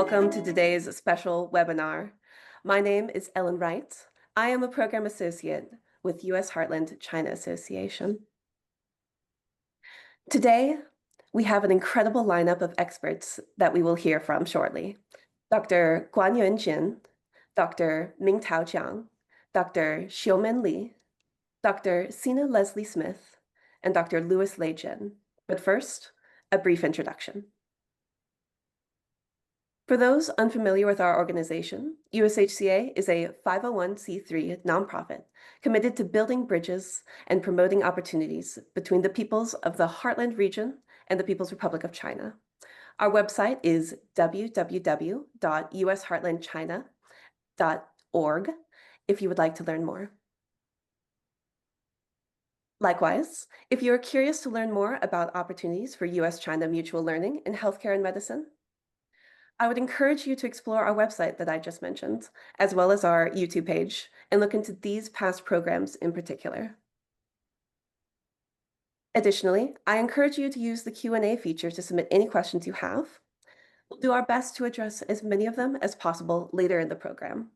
Welcome to today's special webinar. My name is Ellen Wright. I am a program associate with U.S. Heartland China Association. Today, we have an incredible lineup of experts that we will hear from shortly. Dr. Guan-Yuan Jin, Dr. Mingtao Jiang, Dr. Xiumen Li, Dr. Sina Leslie Smith, and Dr. Lei Jin. But first, a brief introduction. For those unfamiliar with our organization, USHCA is a 501c3 nonprofit committed to building bridges and promoting opportunities between the peoples of the Heartland region and the People's Republic of China. Our website is www.usheartlandchina.org if you would like to learn more. Likewise, if you are curious to learn more about opportunities for US-China mutual learning in healthcare and medicine, I would encourage you to explore our website that I just mentioned, as well as our YouTube page, and look into these past programs in particular. Additionally, I encourage you to use the Q&A feature to submit any questions you have. We'll do our best to address as many of them as possible later in the program.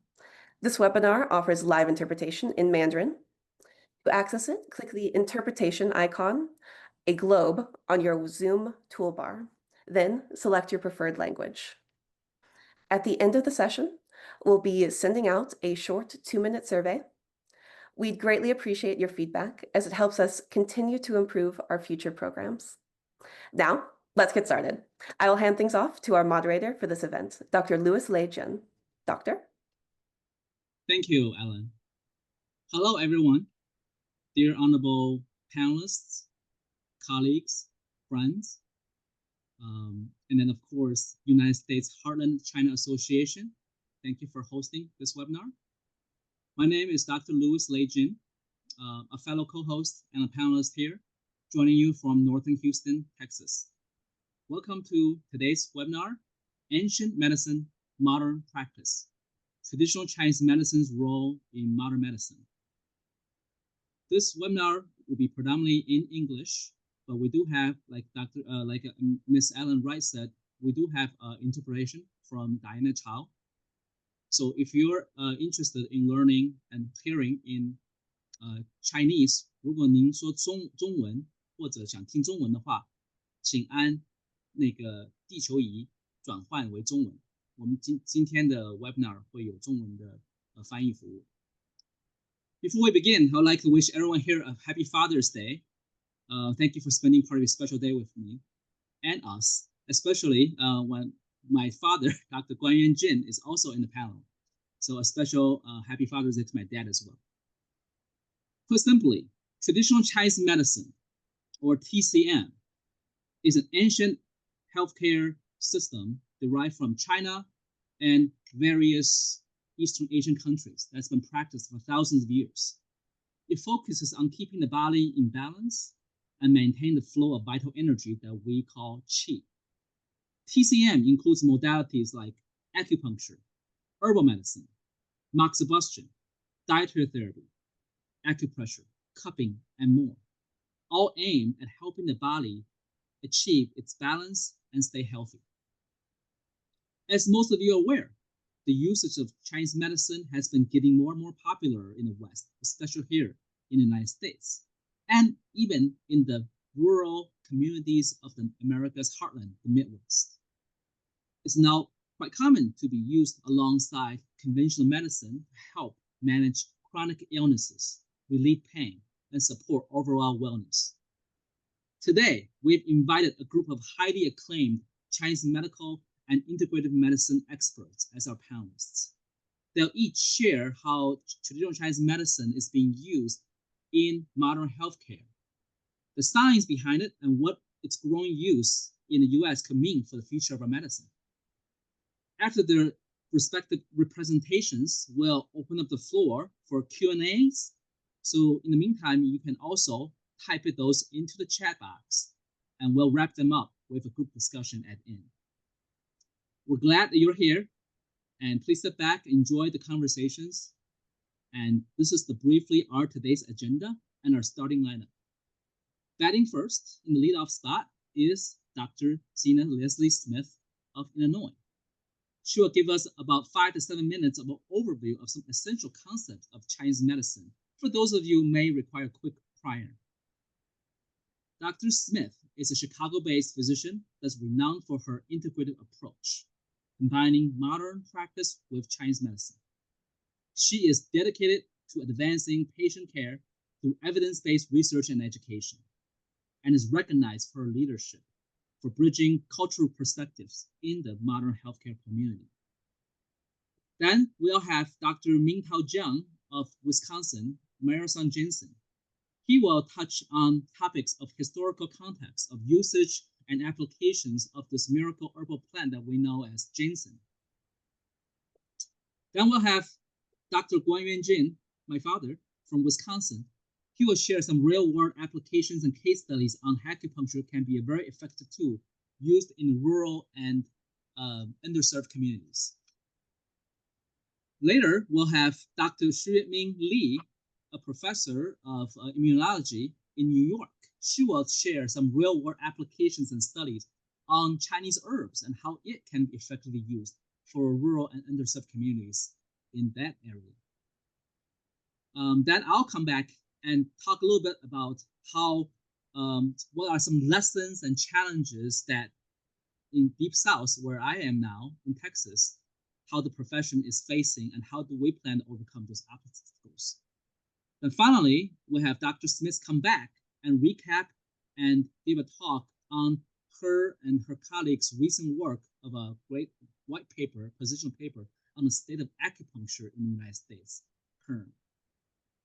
This webinar offers live interpretation in Mandarin. To access it, click the interpretation icon, a globe, on your Zoom toolbar. Then select your preferred language. At the end of the session, we'll be sending out a short 2-minute survey. We'd greatly appreciate your feedback as it helps us continue to improve our future programs. Now, let's get started. I will hand things off to our moderator for this event, Dr. Lei Jin. Doctor? Thank you, Ellen. Hello, everyone. Dear honorable panelists, colleagues, friends, and then, of course, United States Heartland China Association. Thank you for hosting this webinar. My name is Dr. Lei Jin, a fellow co-host and a panelist here, joining you from Northern Houston, Texas. Welcome to today's webinar, Ancient Medicine, Modern Practice, Traditional Chinese Medicine's Role in Modern Medicine. This webinar will be predominantly in English, but we do have, like Miss Ellen Wright said, we do have interpretation from Diana Chow. So if you're interested in learning and hearing in Chinese, 如果您说中文或者想听中文的话，请按那个地球仪转换为中文。我们今天的 webinar 会有中文的翻译服务。Before we begin, I would like to wish everyone here a happy Father's Day. Thank you for spending part of your special day with me and us, especially when my father, Dr. Guan-Yuan Jin, is also in the panel. So a special happy Father's Day to my dad as well. Put simply, traditional Chinese medicine, or TCM, is an ancient healthcare system derived from China and various Eastern Asian countries that's been practiced for thousands of years. It focuses on keeping the body in balance and maintain the flow of vital energy that we call qi. TCM includes modalities like acupuncture, herbal medicine, moxibustion, dietary therapy, acupressure, cupping, and more, all aimed at helping the body achieve its balance and stay healthy. As most of you are aware, the usage of Chinese medicine has been getting more and more popular in the West, especially here in the United States, and even in the rural communities of the America's heartland, the Midwest. It's now quite common to be used alongside conventional medicine to help manage chronic illnesses, relieve pain, and support overall wellness. Today, we've invited a group of highly acclaimed Chinese medical and integrative medicine experts as our panelists. They'll each share how traditional Chinese medicine is being used in modern healthcare, the science behind it, and what its growing use in the US could mean for the future of our medicine. After their respective representations, we'll open up the floor for Q&As. So in the meantime, you can also type those into the chat box, and we'll wrap them up with a group discussion at the end. We're glad that you're here, and please sit back, enjoy the conversations. And this is briefly our today's agenda and our starting lineup. Batting first in the leadoff spot is Dr. Sina Leslie Smith of Illinois. She will give us about 5 to 7 minutes of an overview of some essential concepts of Chinese medicine for those of you who may require a quick prior. Dr. Smith is a Chicago-based physician that's renowned for her integrative approach, combining modern practice with Chinese medicine. She is dedicated to advancing patient care through evidence-based research and education, and is recognized for her leadership for bridging cultural perspectives in the modern healthcare community. Then we'll have Dr. Mingtao Jiang of Wisconsin, Marathon Ginseng. He will touch on topics of historical context of usage and applications of this miracle herbal plant that we know as ginseng. Then we'll have Dr. Guan-Yuan Jin, my father, from Wisconsin. He will share some real-world applications and case studies on how acupuncture can be a very effective tool used in rural and underserved communities. Later, we'll have Dr. Xueming Li, a professor of immunology in New York. She will share some real-world applications and studies on Chinese herbs and how it can be effectively used for rural and underserved communities in that area. Then I'll come back and talk a little bit about how, what are some lessons and challenges that in Deep South, where I am now in Texas, how the profession is facing and how do we plan to overcome those obstacles. Then finally, we have Dr. Smith come back and recap and give a talk on her and her colleagues' recent work of a great white paper, positional paper, on the state of acupuncture in the United States currently.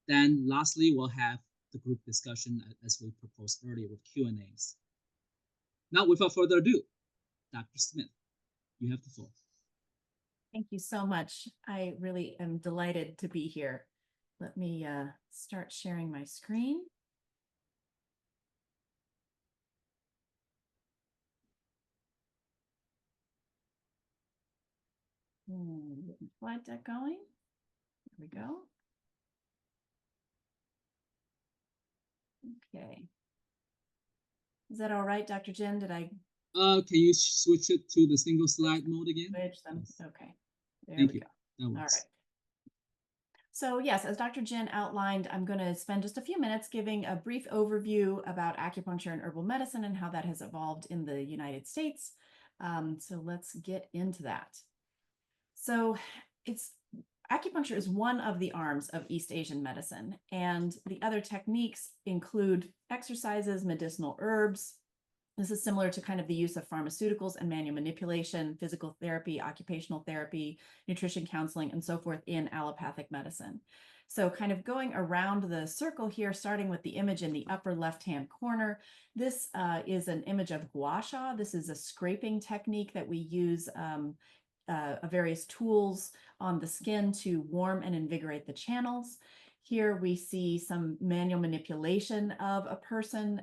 Then lastly, we'll have the group discussion as we proposed earlier with Q&As. Now, without further ado, Dr. Smith, you have the floor. Thank you so much. I really am delighted to be here. Let me start sharing my screen. Slide deck going. There we go. Okay. Is that all right, Dr. Jin? Did I? Can you switch it to the single slide mode again? Switch them. Okay. There Thank we you. go. That All works. right. So yes, as Dr. Jin outlined, I'm going to spend just a few minutes giving a brief overview about acupuncture and herbal medicine and how that has evolved in the United States. So let's get into that. So acupuncture is one of the arms of East Asian medicine, and the other techniques include exercises, medicinal herbs. This is similar to kind of the use of pharmaceuticals and manual manipulation, physical therapy, occupational therapy, nutrition counseling, and so forth in allopathic medicine. So kind of going around the circle here, starting with the image in the upper left-hand corner, this is an image of gua sha. This is a scraping technique that we use various tools on the skin to warm and invigorate the channels. Here we see some manual manipulation of a person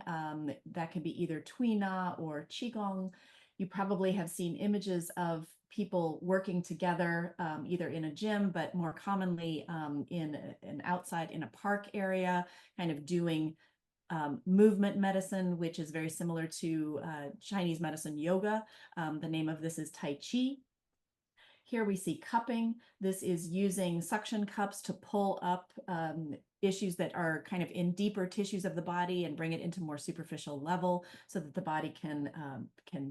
that can be either Tui Na or Qigong. You probably have seen images of people working together either in a gym, but more commonly in an outside in a park area, kind of doing movement medicine, which is very similar to Chinese medicine yoga. The name of this is Tai Chi. Here we see cupping. This is using suction cups to pull up issues that are kind of in deeper tissues of the body and bring it into more superficial level so that the body can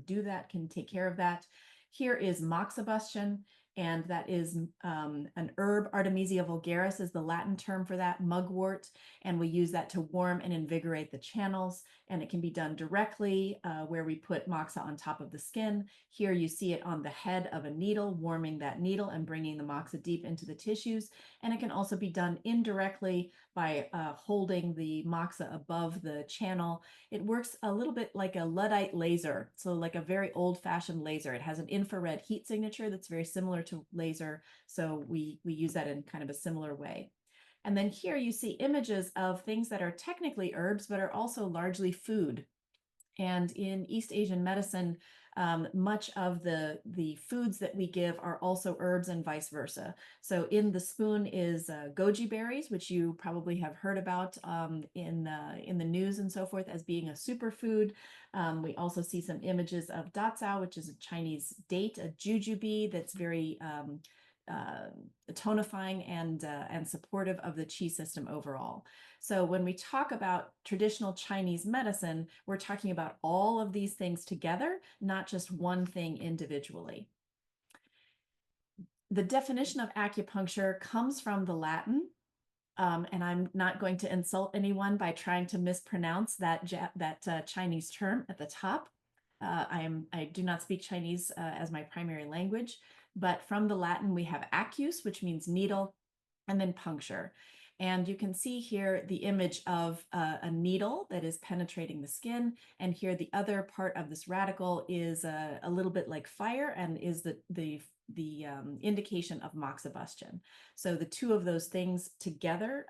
do that, can take care of that. Here is moxibustion, and that is an herb. Artemisia vulgaris is the Latin term for that, mugwort, and we use that to warm and invigorate the channels, and it can be done directly where we put moxa on top of the skin. Here you see it on the head of a needle, warming that needle and bringing the moxa deep into the tissues, and it can also be done indirectly by holding the moxa above the channel. It works a little bit like a Luddite laser, so like a very old-fashioned laser. It has an infrared heat signature that's very similar to laser, so we use that in kind of a similar way. And then here you see images of things that are technically herbs, but are also largely food. And in East Asian medicine, much of the foods that we give are also herbs and vice versa. So in the spoon is goji berries, which you probably have heard about in the news and so forth as being a superfood. We also see some images of datsao, which is a Chinese date, a jujube that's very tonifying and supportive of the qi system overall. So when we talk about traditional Chinese medicine, we're talking about all of these things together, not just one thing individually. The definition of acupuncture comes from the Latin, and I'm not going to insult anyone by trying to mispronounce that Chinese term at the top. I do not speak Chinese as my primary language, but from the Latin we have acus, which means needle, and then puncture. And you can see here the image of a needle that is penetrating the skin. And here the other part of this radical is a little bit like fire and is the indication of moxibustion. So the two of those things together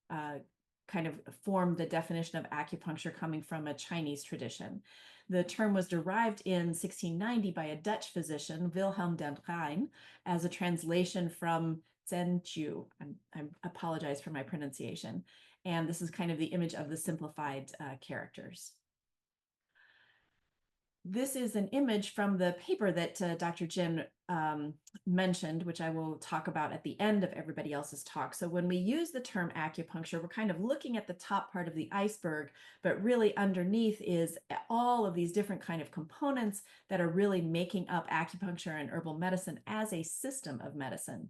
kind of form the definition of acupuncture coming from a Chinese tradition. The term was derived in 1690 by a Dutch physician, Wilhelm den Rijn, as a translation from Zhenju. I apologize for my pronunciation. And this is kind of the image of the simplified characters. This is an image from the paper that Dr. Jin mentioned, which I will talk about at the end of everybody else's talk. So when we use the term acupuncture, we're kind of looking at the top part of the iceberg, but really underneath is all of these different kind of components that are really making up acupuncture and herbal medicine as a system of medicine.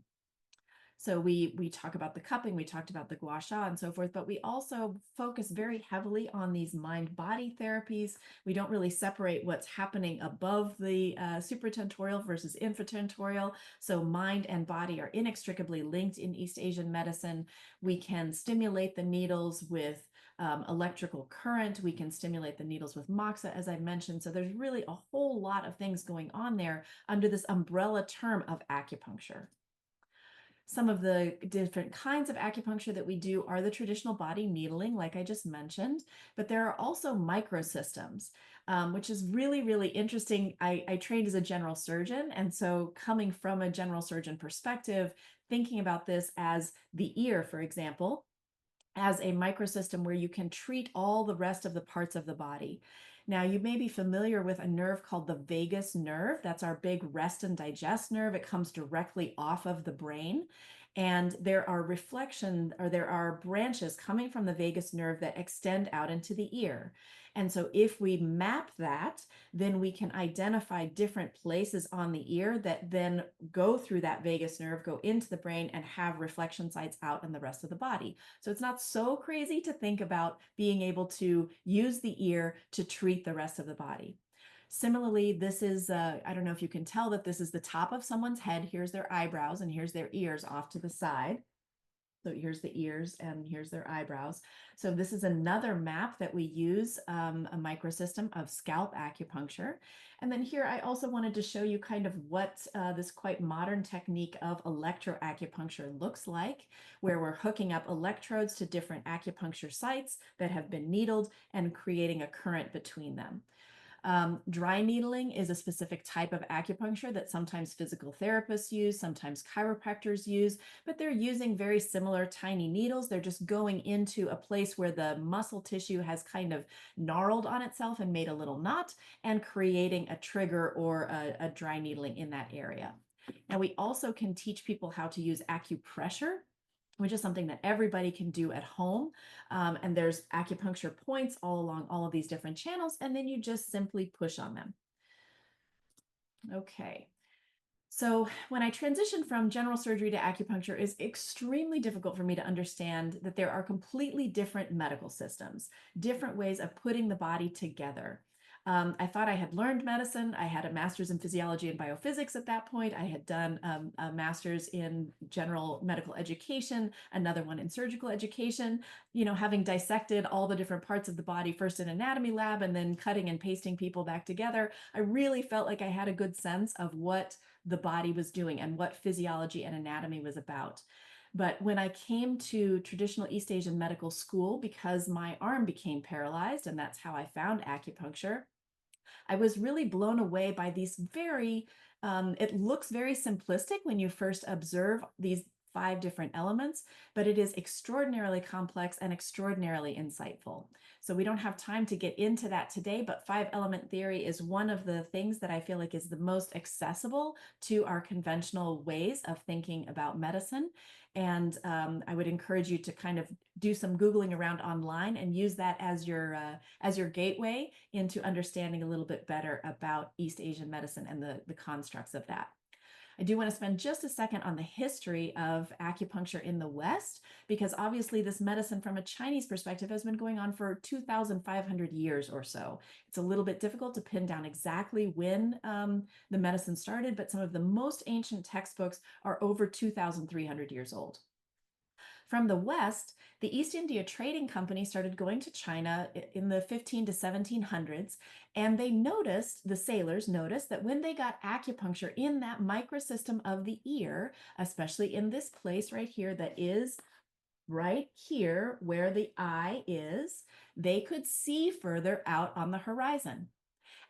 So we talk about the cupping, we talked about the gua sha and so forth, but we also focus very heavily on these mind-body therapies. We don't really separate what's happening above the supratentorial versus infratentorial. So mind and body are inextricably linked in East Asian medicine. We can stimulate the needles with electrical current. We can stimulate the needles with moxa, as I mentioned. So there's really a whole lot of things going on there under this umbrella term of acupuncture. Some of the different kinds of acupuncture that we do are the traditional body needling, like I just mentioned, but there are also microsystems, which is really, really interesting. I trained as a general surgeon, and so coming from a general surgeon perspective, thinking about this as the ear, for example, as a microsystem where you can treat all the rest of the parts of the body. Now, you may be familiar with a nerve called the vagus nerve. That's our big rest and digest nerve. It comes directly off of the brain. And there are there are branches coming from the vagus nerve that extend out into the ear. And so if we map that, then we can identify different places on the ear that then go through that vagus nerve, go into the brain, and have reflection sites out in the rest of the body. So it's not so crazy to think about being able to use the ear to treat the rest of the body. Similarly, this is, I don't know if you can tell that this is the top of someone's head. Here's their eyebrows and here's their ears off to the side. So here's the ears and here's their eyebrows. So this is another map that we use, a microsystem of scalp acupuncture. And then here I also wanted to show you kind of what this quite modern technique of electroacupuncture looks like, where we're hooking up electrodes to different acupuncture sites that have been needled and creating a current between them. Dry needling is a specific type of acupuncture that sometimes physical therapists use, sometimes chiropractors use, but they're using very similar tiny needles. They're just going into a place where the muscle tissue has kind of gnarled on itself and made a little knot and creating a trigger or a dry needling in that area. Now, we also can teach people how to use acupressure, which is something that everybody can do at home. And there's acupuncture points all along all of these different channels, and then you just simply push on them. Okay. So when I transitioned from general surgery to acupuncture, it's extremely difficult for me to understand that there are completely different medical systems, different ways of putting the body together. I thought I had learned medicine. I had a master's in physiology and biophysics at that point. I had done a master's in general medical education, another one in surgical education, you know, having dissected all the different parts of the body, first in anatomy lab and then cutting and pasting people back together. I really felt like I had a good sense of what the body was doing and what physiology and anatomy was about. But when I came to traditional East Asian medical school, because my arm became paralyzed, and that's how I found acupuncture, I was really blown away by these it looks very simplistic when you first observe these 5 different elements, but it is extraordinarily complex and extraordinarily insightful. So we don't have time to get into that today, but 5-element theory is one of the things that I feel like is the most accessible to our conventional ways of thinking about medicine. And I would encourage you to kind of do some Googling around online and use that as your gateway into understanding a little bit better about East Asian medicine and the constructs of that. I do want to spend just a second on the history of acupuncture in the West, because obviously this medicine from a Chinese perspective has been going on for 2,500 years or so. It's a little bit difficult to pin down exactly when the medicine started, but some of the most ancient textbooks are over 2,300 years old. From the West, the East India Trading Company started going to China in the 15 to 1700s, and the sailors noticed that when they got acupuncture in that microsystem of the ear, especially in this place right here that is right here where the eye is, they could see further out on the horizon.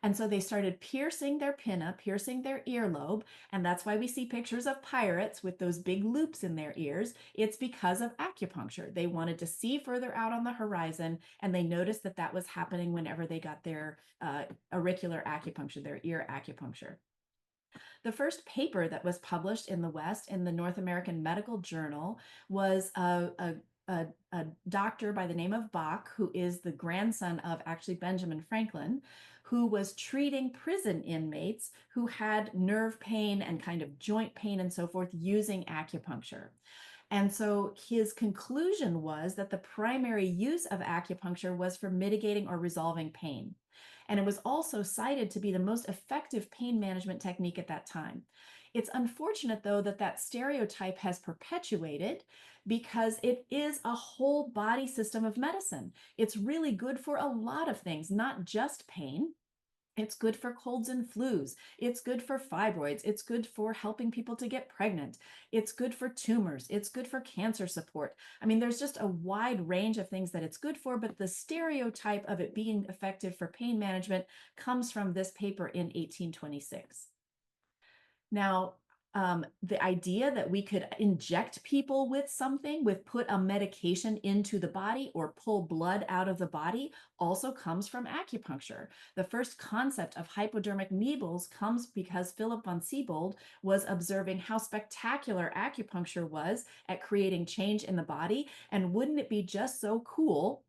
And so they started piercing their pinna, piercing their earlobe. And that's why we see pictures of pirates with those big loops in their ears. It's because of acupuncture. They wanted to see further out on the horizon, and they noticed that that was happening whenever they got their auricular acupuncture, their ear acupuncture. The first paper that was published in the West in the North American Medical Journal was a doctor by the name of Bach, who is the grandson of actually Benjamin Franklin, who was treating prison inmates who had nerve pain and kind of joint pain and so forth using acupuncture. And so his conclusion was that the primary use of acupuncture was for mitigating or resolving pain. And it was also cited to be the most effective pain management technique at that time. It's unfortunate, though, that that stereotype has perpetuated because it is a whole body system of medicine. It's really good for a lot of things, not just pain. It's good for colds and flus. It's good for fibroids. It's good for helping people to get pregnant. It's good for tumors. It's good for cancer support. I mean, there's just a wide range of things that it's good for, but the stereotype of it being effective for pain management comes from this paper in 1826. Now, the idea that we could inject people with something, put a medication into the body or pull blood out of the body, also comes from acupuncture. The first concept of hypodermic needles comes because Philip von Siebold was observing how spectacular acupuncture was at creating change in the body. And wouldn't it be just so cool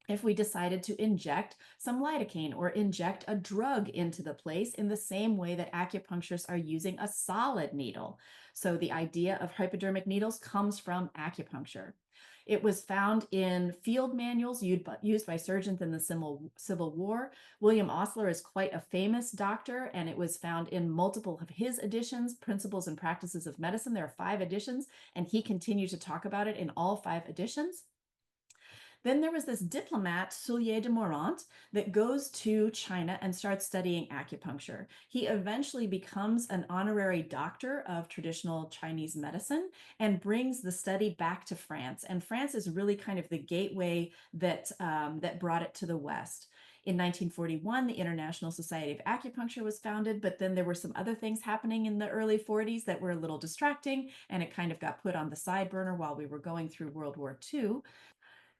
if we decided to inject some lidocaine or inject a drug into the place in the same way that acupuncturists are using a solid needle. So the idea of hypodermic needles comes from acupuncture. It was found in field manuals used by surgeons in the Civil War. William Osler is quite a famous doctor, and it was found in multiple of his editions, Principles and Practices of Medicine. There are 5 editions, and he continued to talk about it in all 5 editions. Then there was this diplomat, Soulier de Morant, that goes to China and starts studying acupuncture. He eventually becomes an honorary doctor of traditional Chinese medicine and brings the study back to France. And France is really kind of the gateway that brought it to the West. In 1941, the International Society of Acupuncture was founded, but then there were some other things happening in the early 40s that were a little distracting, and it kind of got put on the side burner while we were going through World War II.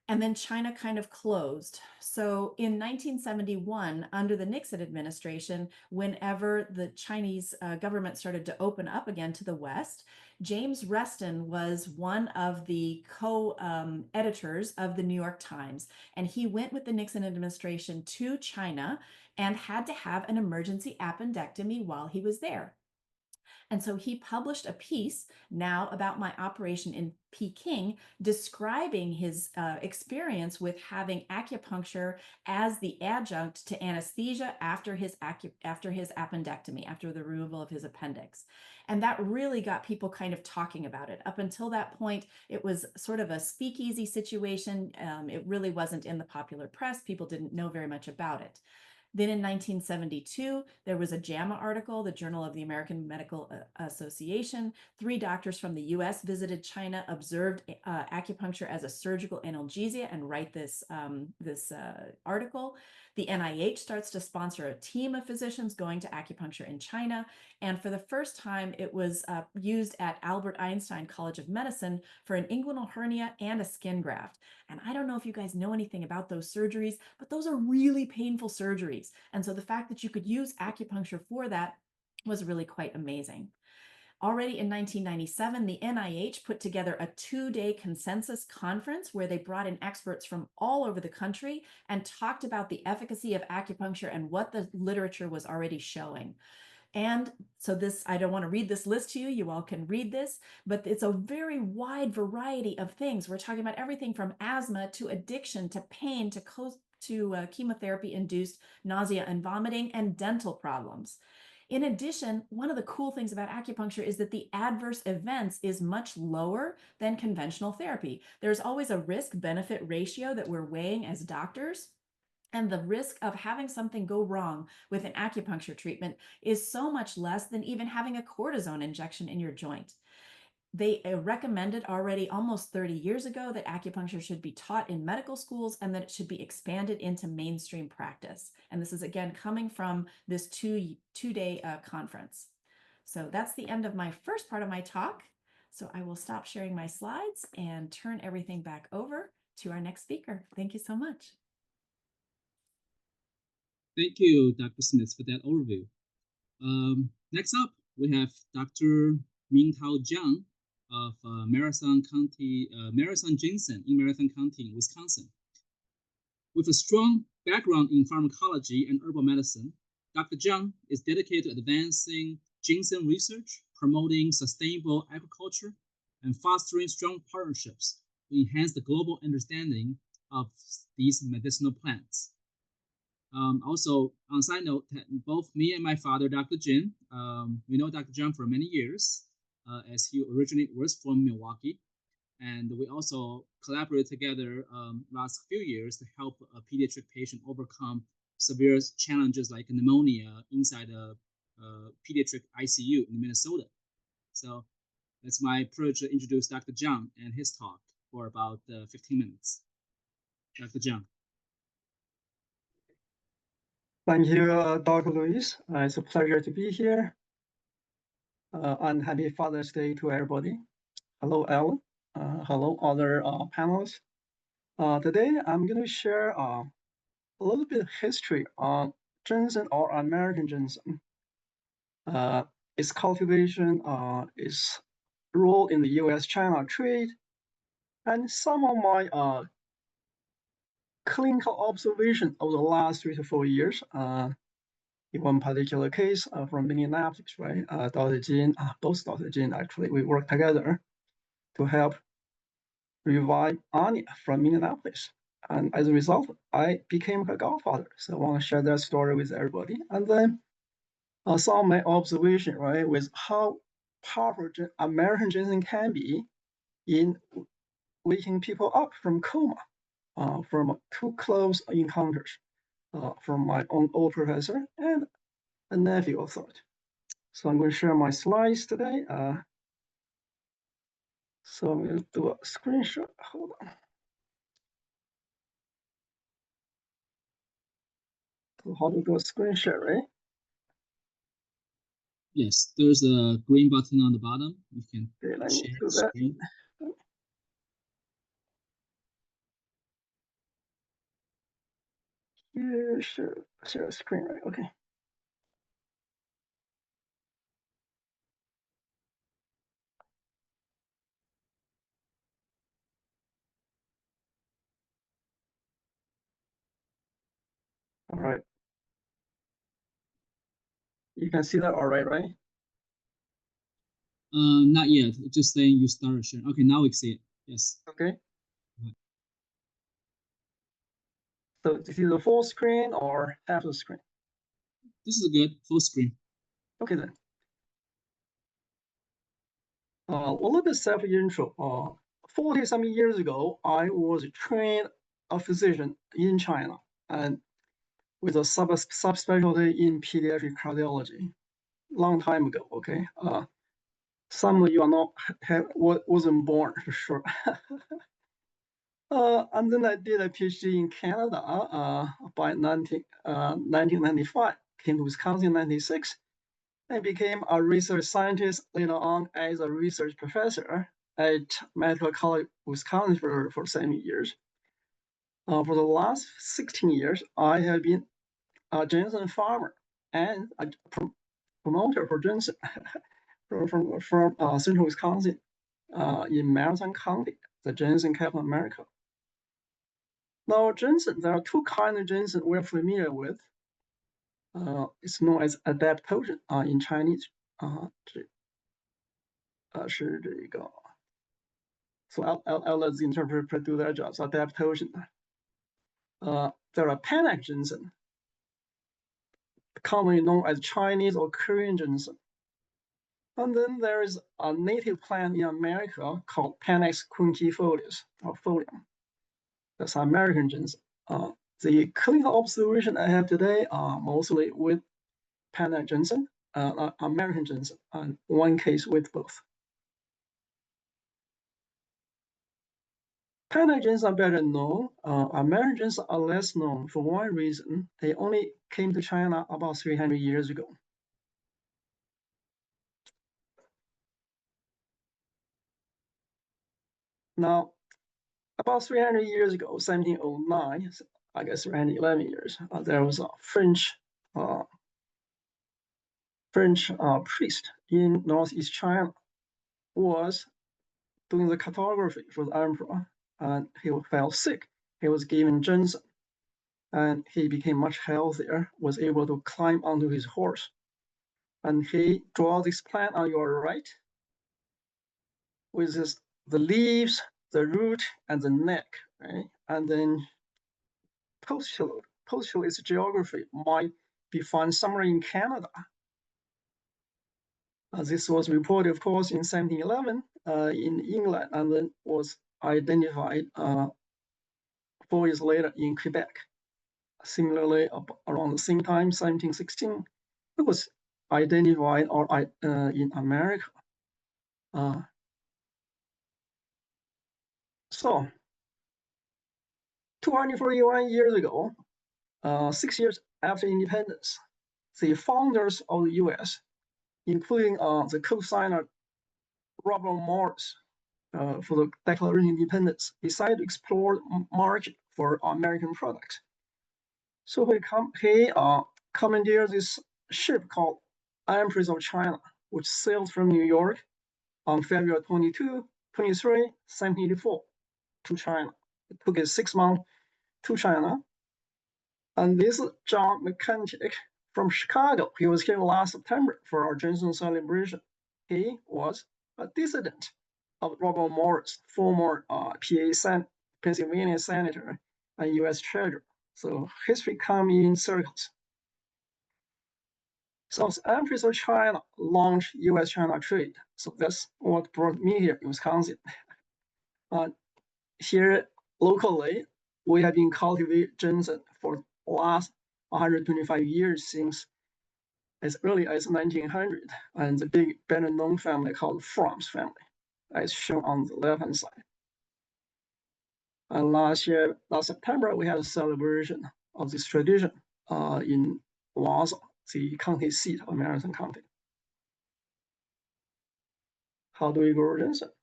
And then China kind of closed. So in 1971, under the Nixon administration, whenever the Chinese government started to open up again to the West, James Reston was one of the co-editors of the New York Times. And he went with the Nixon administration to China and had to have an emergency appendectomy while he was there. And so he published a piece now about my operation in Peking, describing his experience with having acupuncture as the adjunct to anesthesia after his appendectomy, after the removal of his appendix. And that really got people kind of talking about it. Up until that point, it was sort of a speakeasy situation. It really wasn't in the popular press. People didn't know very much about it. Then in 1972, there was a JAMA article, the Journal of the American Medical Association. 3 doctors from the US visited China, observed acupuncture as a surgical analgesia, and write this article. The NIH starts to sponsor a team of physicians going to acupuncture in China. And for the first time, it was used at Albert Einstein College of Medicine for an inguinal hernia and a skin graft. And I don't know if you guys know anything about those surgeries, but those are really painful surgeries. And so the fact that you could use acupuncture for that was really quite amazing. Already in 1997, the NIH put together a 2-day consensus conference where they brought in experts from all over the country and talked about the efficacy of acupuncture and what the literature was already showing. And so this, I don't want to read this list to you. You all can read this, but it's a very wide variety of things. We're talking about everything from asthma to addiction to pain to chemotherapy-induced nausea and vomiting and dental problems. In addition, one of the cool things about acupuncture is that the adverse events is much lower than conventional therapy. There's always a risk-benefit ratio that we're weighing as doctors. And the risk of having something go wrong with an acupuncture treatment is so much less than even having a cortisone injection in your joint. They recommended already almost 30 years ago that acupuncture should be taught in medical schools and that it should be expanded into mainstream practice. And this is again coming from this two-day conference. So that's the end of my first part of my talk. So I will stop sharing my slides and turn everything back over to our next speaker. Thank you so much. Thank you, Dr. Smith, for that overview. Next up, we have Dr. Mingtao Jiang of Marathon Jinsen in Marathon County, Wisconsin. With a strong background in pharmacology and herbal medicine, Dr. Jiang is dedicated to advancing ginseng research, promoting sustainable agriculture, and fostering strong partnerships to enhance the global understanding of these medicinal plants. Also, on a side note, both me and my father, Dr. Jin, we know Dr. Jiang for many years, as he originally was from Milwaukee. And we also collaborated together last few years to help a pediatric patient overcome severe challenges like pneumonia inside a pediatric ICU in Minnesota. So it's my privilege to introduce Dr. Jiang and his talk for about 15 minutes. Dr. Jiang. Thank you, Dr. Luis. It's a pleasure to be here. And happy Father's Day to everybody. Hello, Ellen. Hello, other panelists. Today, I'm going to share a little bit of history on ginseng or American ginseng. Its cultivation, its role in the US-China trade, and some of my clinical observation over the last 3 to 4 years. In one particular case from Minneapolis, right? Dr. Jin, both Dr. Jin, actually, we worked together to help revive Anya from Minneapolis. And as a result, I became her godfather. So I want to share that story with everybody. And then some of my observation, right, with how powerful American ginseng can be in waking people up from coma, from 2 close encounters from my own old professor and a nephew of thought. So I'm going to share my slides today. So I'm going to do a screenshot. Hold on. So how to do a screen share, right? Yes, there's a green button on the bottom. You can Okay, share the screen. Yeah, share a screen, right? Okay. All right. You can see that all right, right? Not yet. It's just saying you started sharing. Okay, now we can see it. Yes. Okay. So this is the full screen or half the screen? This is good. Full screen. Okay then. A little bit self-intro. 40-some years ago, I was trained a physician in China, and with a subspecialty in pediatric cardiology. Long time ago, okay. Some of you are not wasn't born for sure. And then I did a PhD in Canada by 1995. Came to Wisconsin in 1996. I became a research scientist later on as a research professor at Medical College Wisconsin for 7 years. For the last 16 years, I have been a ginseng farmer and a promoter for ginseng from central Wisconsin in Madison County, the ginseng capital of America. Now, ginseng, there are two kinds of ginseng we're familiar with. It's known as adaptogen in Chinese. So I'll let the interpreter do their jobs. Adaptogen. There are panax ginseng, commonly known as Chinese or Korean ginseng. And then there is a native plant in America called Panax quinquefolius, or folium. That's American ginseng. The clinical observation I have today are mostly with Panax ginseng, American ginseng, and one case with both. Panax ginseng are better known. American ginseng are less known for one reason. They only came to China about 300 years ago. Now, about 300 years ago, 1709, I guess 311 years, there was a French priest in northeast China who was doing the cartography for the emperor, and he fell sick. He was given ginseng, and he became much healthier, was able to climb onto his horse. And he draw this plant on your right with the leaves, the root, and the neck, right? And then postulate its geography might be found somewhere in Canada. This was reported, of course, in 1711 in England, and then was identified 4 years later in Quebec. Similarly, around the same time, 1716, it was identified in America. So 241 years ago, 6 years after independence, the founders of the US, including the co-signer Robert Morris for the Declaration of Independence, decided to explore the market for American products. So he commandeered this ship called Empress of China, which sailed from New York on February 23, 1784 to China. It took us 6 months to China. And this John McCantic from Chicago, he was here last September for our ginseng celebration. He was a dissident of Robert Morris, former Pennsylvania senator and US treasurer. So history comes in circles. So Empress of China launched US-China trade. So that's what brought me here in Wisconsin. Here locally, we have been cultivating ginseng for the last 125 years, since as early as 1900, and the big better-known family called Fromm's family, as shown on the left-hand side. And last September, we had a celebration of this tradition in Wausau, the county seat of Madison County. How do we grow ginseng?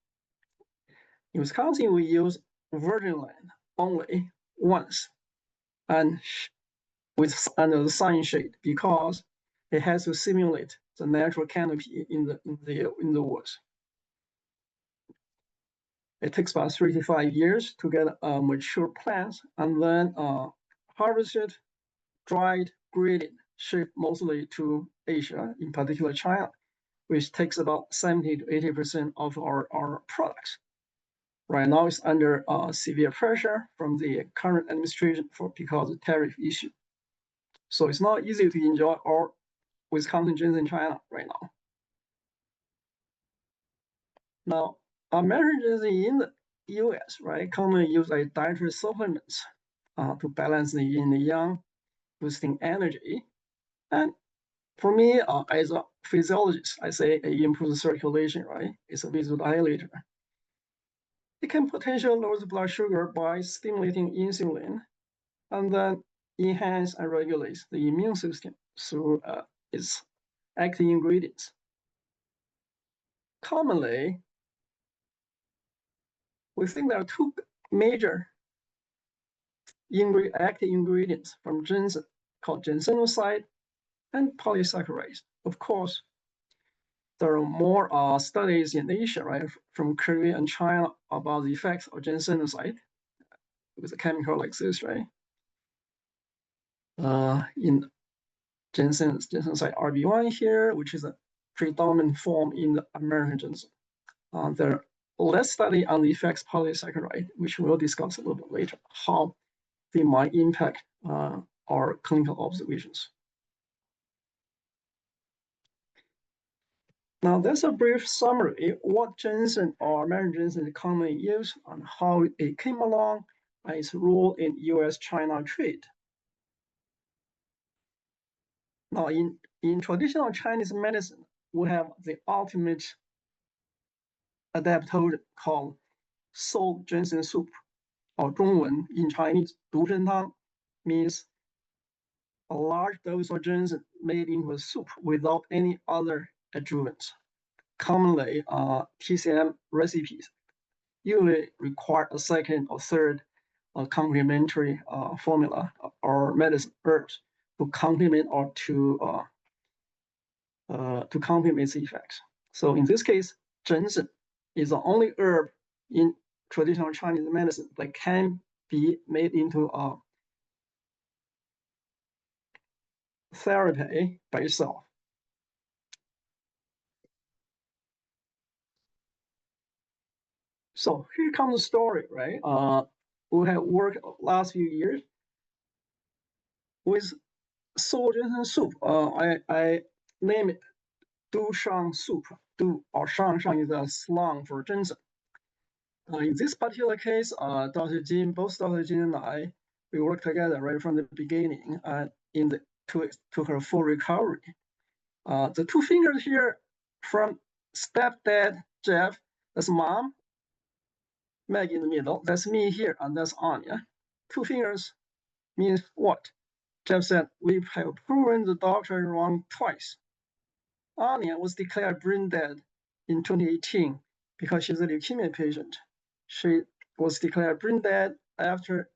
In Wisconsin, we use virgin land only once, and under the sun shade, because it has to simulate the natural canopy in the woods. It takes about 3 to 5 years to get mature plants, and then harvested, dried, graded, shipped mostly to Asia, in particular China, which takes about 70 to 80% of our products. Right now, it's under severe pressure from the current administration because of the tariff issue. So it's not easy to enjoy our Wisconsin ginseng in China right now. Now, American ginseng in the US, right, commonly used as dietary supplements to balance the yin and yang. boosting energy. And for me, as a physiologist, I say it improves circulation, right? It's a vasodilator. It can potentially lower the blood sugar by stimulating insulin, and then enhance and regulate the immune system through its active ingredients. Commonly, we think there are two major active ingredients from ginseng called ginsenoside and polysaccharides. Of course, there are more studies in Asia, right, from Korea and China about the effects of ginsenoside with a chemical like this, right? In ginsenoside RB1 here, which is a predominant form in the American ginseng. There are less study on the effects of polysaccharide, which we'll discuss a little bit later, how they might impact our clinical observations. Now, that's a brief summary what ginseng or American ginseng is commonly used and how it came along and its role in US-China trade. Now, in traditional Chinese medicine, we have the ultimate adaptation called sold ginseng soup, or 中文 in Chinese, 毒参汤 means a large dose of ginseng made into a soup without any other adjuvants. Commonly, TCM recipes usually require a second or third complementary formula or medicine herbs to complement or to complement its effects. So in this case, ginseng is the only herb in traditional Chinese medicine that can be made into a therapy by itself. So here comes the story, right? We have worked last few years with sold ginseng soup. I name it Du Shang soup. Du or Shang is a slang for ginseng. In this particular case, Dr. Jin, both Dr. Jin and I, we worked together right from the beginning to her full recovery. The two fingers here from stepdad Jeff, that's mom, Meg in the middle, that's me here, and that's Anya. Two fingers means what? Jeff said, we have proven the doctor wrong twice. Anya was declared brain dead in 2018 because she's a leukemia patient. She was declared brain dead after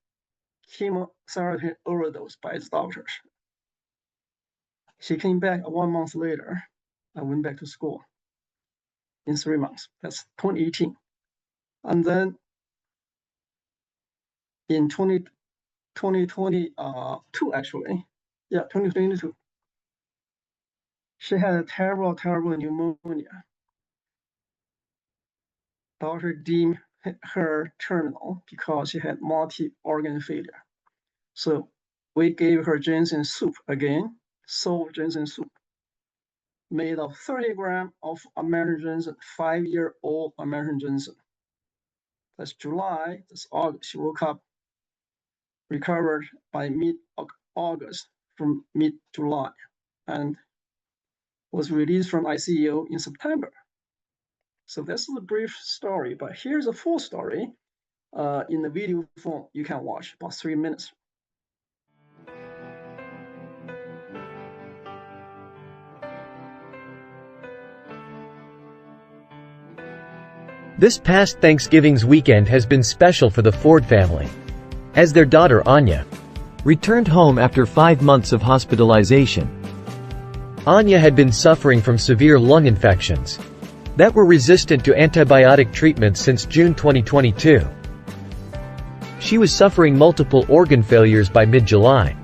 chemotherapy overdose by its doctors. She came back 1 month later and went back to school in 3 months. That's 2018. And then in 2022, actually, yeah, 2022, she had a terrible, terrible pneumonia. Doctor deemed her terminal because she had multi-organ failure. So we gave her ginseng soup again, sold ginseng soup, made of 30 grams of American ginseng, 5-year-old American ginseng. That's July, that's August. She woke up, recovered by mid-August from mid-July, and was released from ICU in September. So this is a brief story, but here's a full story in the video form you can watch, about 3 minutes. This past Thanksgiving's weekend has been special for the Ford family, as their daughter Anya returned home after 5 months of hospitalization. Anya had been suffering from severe lung infections that were resistant to antibiotic treatments since June 2022. She was suffering multiple organ failures by mid-July,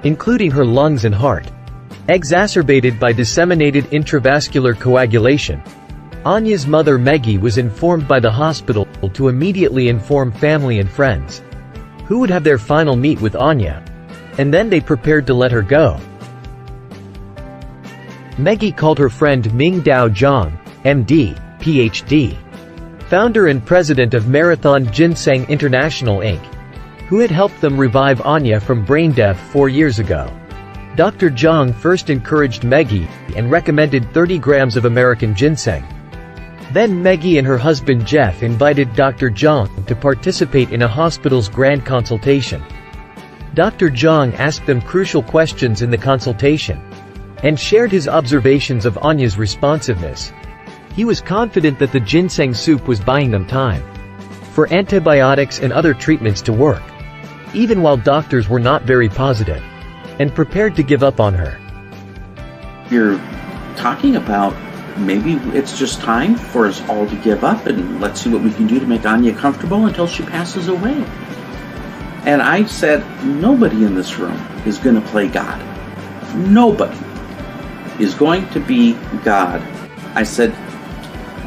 including her lungs and heart, exacerbated by disseminated intravascular coagulation. Anya's mother Maggie was informed by the hospital to immediately inform family and friends, who would have their final meet with Anya, and then they prepared to let her go. Maggie called her friend Ming Dao Zhang, MD, PhD, founder and president of Marathon Ginseng International Inc., who had helped them revive Anya from brain death 4 years ago. Dr. Zhang first encouraged Maggie and recommended 30 grams of American ginseng. Then Maggie and her husband Jeff invited Dr. Zhang to participate in a hospital's grand consultation. Dr. Zhang asked them crucial questions in the consultation and shared his observations of Anya's responsiveness. He was confident that the ginseng soup was buying them time for antibiotics and other treatments to work, even while doctors were not very positive and prepared to give up on her. You're talking about maybe it's just time for us all to give up and let's see what we can do to make Anya comfortable until she passes away. And I said, nobody in this room is going to play God. Nobody is going to be God. I said,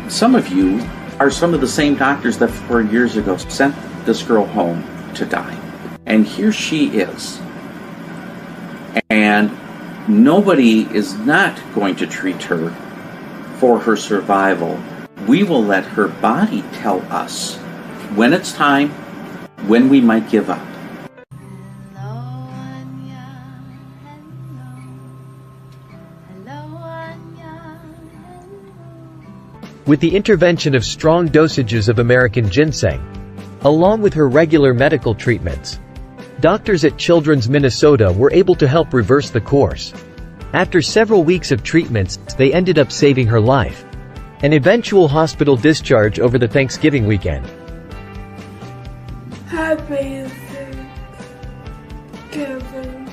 some of you are some of the same doctors that 4 years ago sent this girl home to die. And here she is. And nobody is not going to treat her for her survival. We will let her body tell us when it's time, when we might give up. With the intervention of strong dosages of American ginseng, along with her regular medical treatments, doctors at Children's Minnesota were able to help reverse the course. After several weeks of treatments, they ended up saving her life. An eventual hospital discharge over the Thanksgiving weekend. Happy Thanksgiving.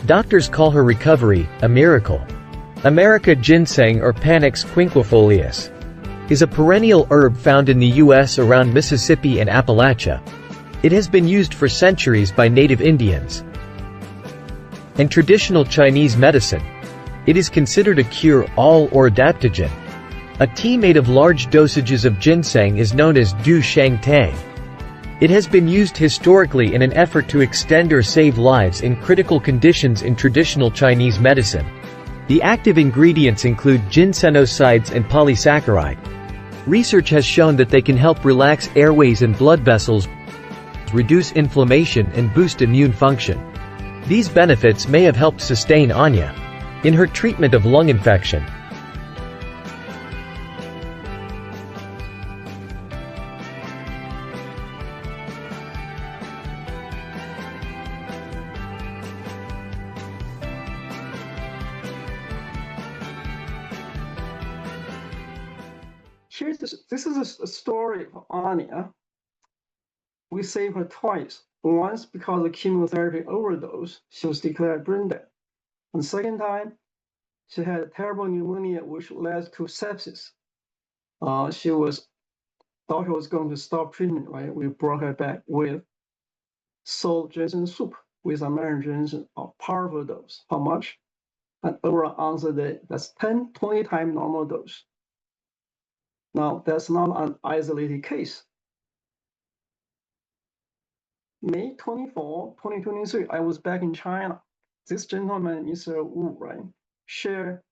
Doctors call her recovery a miracle. America ginseng, or Panax quinquefolius, is a perennial herb found in the U.S. around Mississippi and Appalachia. It has been used for centuries by native Indians. In traditional Chinese medicine, it is considered a cure-all or adaptogen. A tea made of large dosages of ginseng is known as du shang tang. It has been used historically in an effort to extend or save lives in critical conditions in traditional Chinese medicine. The active ingredients include ginsenosides and polysaccharide. Research has shown that they can help relax airways and blood vessels, reduce inflammation and boost immune function. These benefits may have helped sustain Anya in her treatment of lung infection. This is a story of Anya. We saved her twice. Once because of chemotherapy overdose, she was declared brain dead. And the second time, she had a terrible pneumonia which led to sepsis. Doctor was going to stop treatment, right? We brought her back with salt ginseng soup with American ginseng, a powerful dose. How much? And over an ounce a day. That's 10, 20 times normal dose. Now, that's not an isolated case. May 24, 2023, I was back in China. This gentleman, Mr. Wu, right, shared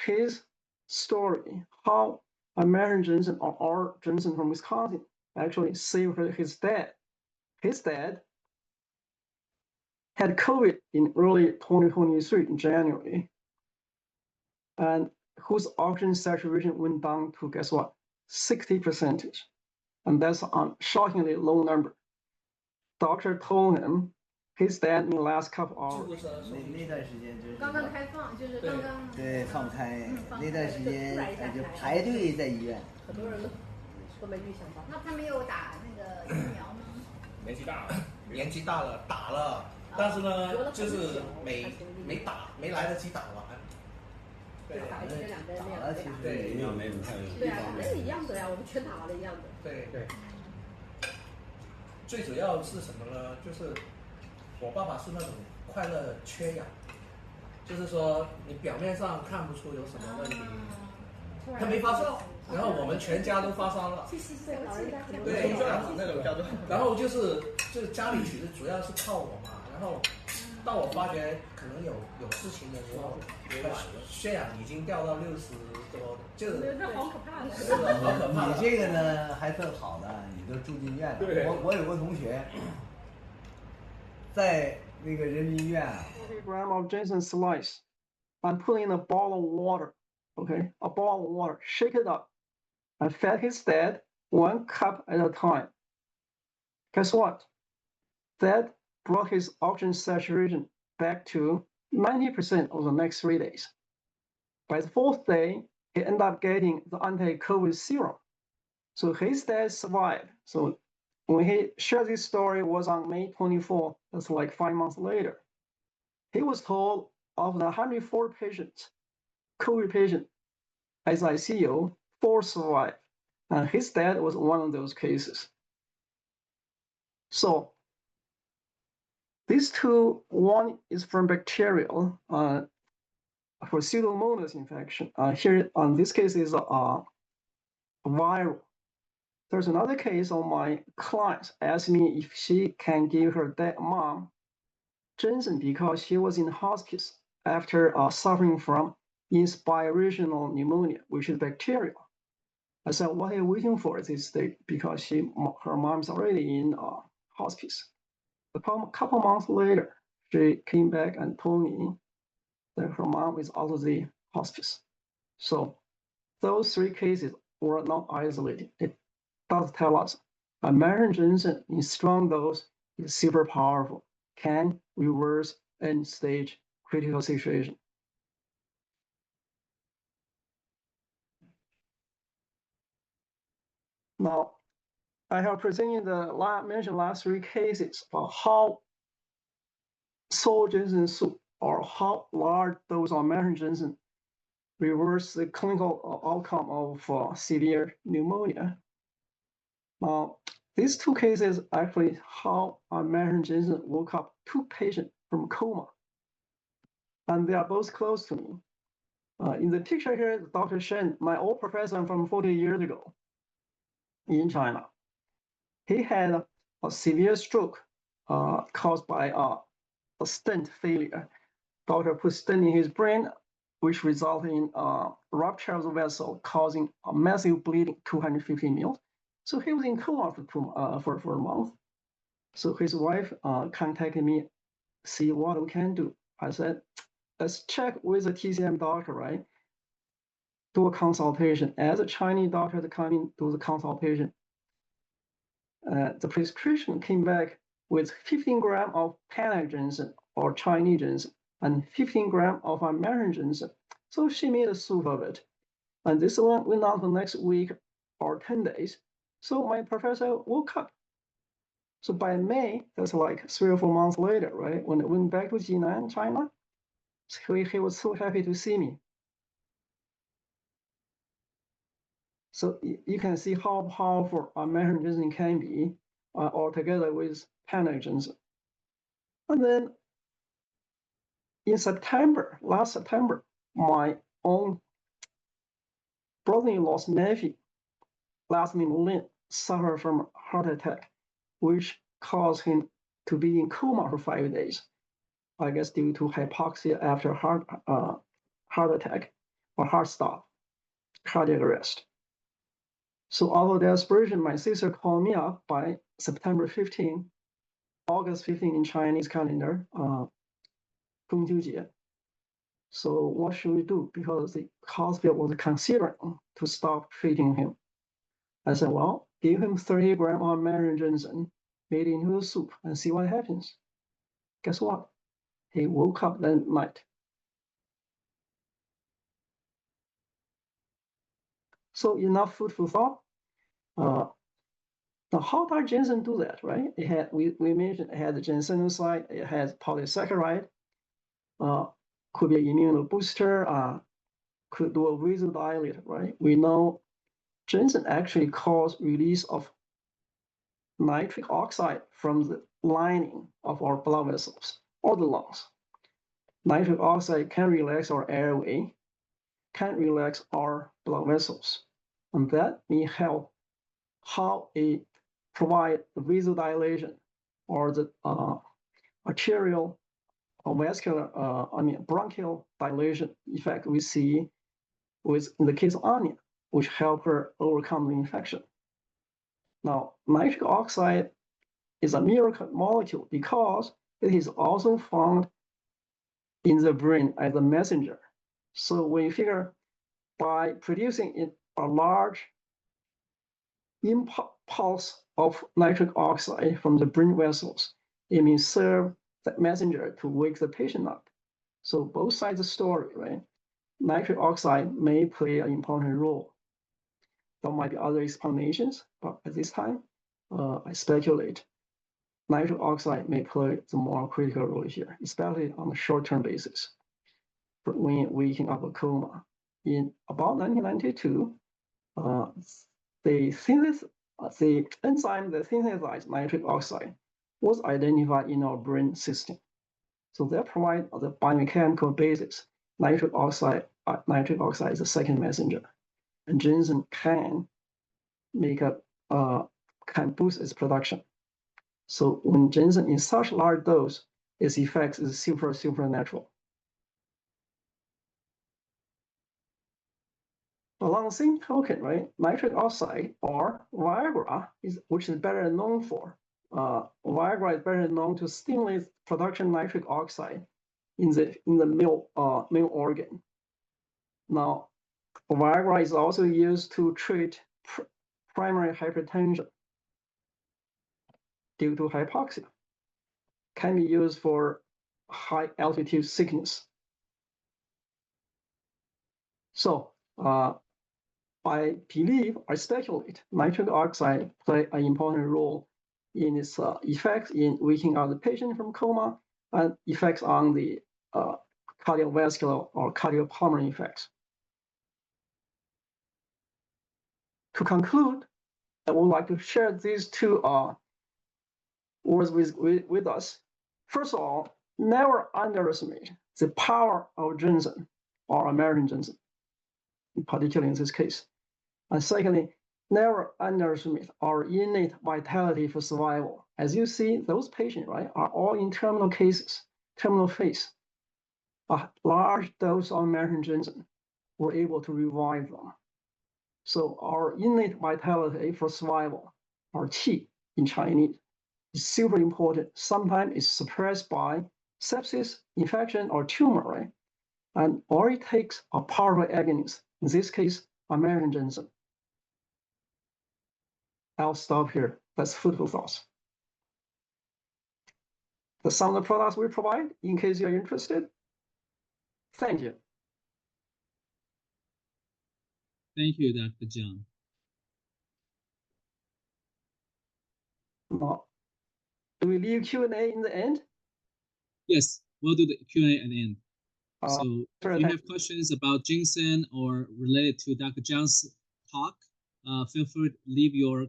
his story, how American ginseng or our ginseng from Wisconsin actually saved his dad. His dad had COVID in early 2023 in January, and whose oxygen saturation went down to, guess what, 60%. And that's a shockingly low number. Doctor told him his dad in the last couple hours. 那段时间就是刚刚开放，就是刚刚对放开那段时间就排队在医院，很多人都没预想到。那他没有打那个疫苗吗？年纪大了打了，但是呢，就是没来得及打完。对，打了其实对，没太对啊，那一样的呀，我们全打完了一样的。对对。最主要是什么呢？就是我爸爸是那种快乐缺氧，就是说你表面上看不出有什么问题，他没发烧，然后我们全家都发烧了。对，然后就是家里其实主要是靠我嘛，然后当我发觉可能有事情的时候，血氧已经掉到60多，就是这好可怕的，是的，好可怕。你这个呢还算好的，你都住进院了。我有个同学，在那个人民医院啊。gram of ginseng slice and put in a bowl of water. Okay, a bowl of water. Shake it up and fed his dad 1 cup at a time. Guess what? That brought his oxygen saturation back to 90% over the next 3 days. By the 4th day, he ended up getting the anti-COVID serum. So his dad survived. So when he shared this story, it was on May 24. That's like 5 months later. He was told of the 104 patients, COVID patient as ICU, 4 survived. And his dad was one of those cases. So these two, one is from bacterial for Pseudomonas infection. Here on this case is viral. There's another case of my client asked me if she can give her dead mom ginseng because she was in hospice after suffering from inspirational pneumonia, which is bacterial. I said, what are you waiting for this day? Because her mom's already in hospice. A couple months later, she came back and told me that her mom is out of the hospice. So those 3 cases were not isolated. It does tell us American ginseng in strong dose is super powerful, can reverse end-stage critical situation. Now, I have presented mentioned last 3 cases of how soy ginseng soup or how large dose of American ginseng reverse the clinical outcome of severe pneumonia. Now, these 2 cases actually how American ginseng woke up 2 patients from coma, and they are both close to me. In the picture here, Dr. Shen, my old professor from 40 years ago in China. He had a severe stroke caused by a stent failure. Doctor put stent in his brain, which resulted in rupture of the vessel, causing a massive bleeding, 250 ml. So he was in coma for a month. So his wife contacted me, see what we can do. I said, let's check with the TCM doctor, right? Do a consultation. As a Chinese doctor to come in, do the consultation. The prescription came back with 15 grams of panax ginseng or Chinese ginseng and 15 grams of American ginseng. So she made a soup of it. And this one went on the next week or 10 days. So my professor woke up. So by May, that's like 3 or 4 months later, right? When I went back to Jinan, China, so he was so happy to see me. So you can see how powerful American ginseng can be altogether with panax ginseng. And then in September, last September, my own brother-in-law's nephew, last name Lin, suffered from a heart attack, which caused him to be in coma for 5 days. I guess due to hypoxia after heart attack or heart stop, cardiac arrest. So out of desperation, my sister called me up by September 15, August 15 in Chinese calendar, 中秋节. So what should we do? Because the hospital was considering to stop treating him. I said, well, give him 30 grams of American ginseng, made into a soup, and see what happens. Guess what? He woke up that night. So enough food for thought. Now, how does ginseng do that, right? It had, we mentioned it has ginsenoside, it has polysaccharide, could be an immune booster, could do a vasodilator, right? We know ginseng actually causes release of nitric oxide from the lining of our blood vessels or the lungs. Nitric oxide can relax our airway, can relax our blood vessels, and that may help how it provide the vasodilation or the arterial vascular, bronchial dilation effect we see in the case of Anya, which help her overcome the infection. Now, nitric oxide is a miracle molecule because it is also found in the brain as a messenger. So we figure by producing a large impulse of nitric oxide from the brain vessels, it may serve that messenger to wake the patient up. So both sides of the story, right? Nitric oxide may play an important role. There might be other explanations, but at this time, I speculate nitric oxide may play the more critical role here, especially on a short-term basis. When waking up a coma. In about 1992, the enzyme that synthesizes nitric oxide was identified in our brain system. So that provides the biochemical basis. Nitric oxide is the second messenger, and ginseng can boost its production. So when ginseng in such large dose, its effects is supernatural. Along the same token, right, nitric oxide or Viagra which is better known for. Viagra is better known to stimulate production of nitric oxide in the male organ. Now, Viagra is also used to treat primary hypertension due to hypoxia. Can be used for high altitude sickness. So I believe, I speculate, nitric oxide play an important role in its effects in waking up the patient from coma and effects on the cardiovascular or cardiopulmonary effects. To conclude, I would like to share these two words with us. First of all, never underestimate the power of ginseng or American ginseng, particularly in this case. And secondly, never underestimate our innate vitality for survival. As you see, those patients, right, are all in terminal phase. A large dose of American ginseng were able to revive them. So our innate vitality for survival, our qi in Chinese, is super important. Sometimes it's suppressed by sepsis, infection, or tumor, right? And all it takes a powerful agonist, in this case, American ginseng. I'll stop here. That's food for thought. The some of the products we provide, in case you're interested. Thank you. Thank you, Dr. Jiang. Do we leave Q&A in the end? Yes, we'll do the Q&A at the end. So if you have questions about ginseng or related to Dr. Jiang's talk, feel free to leave your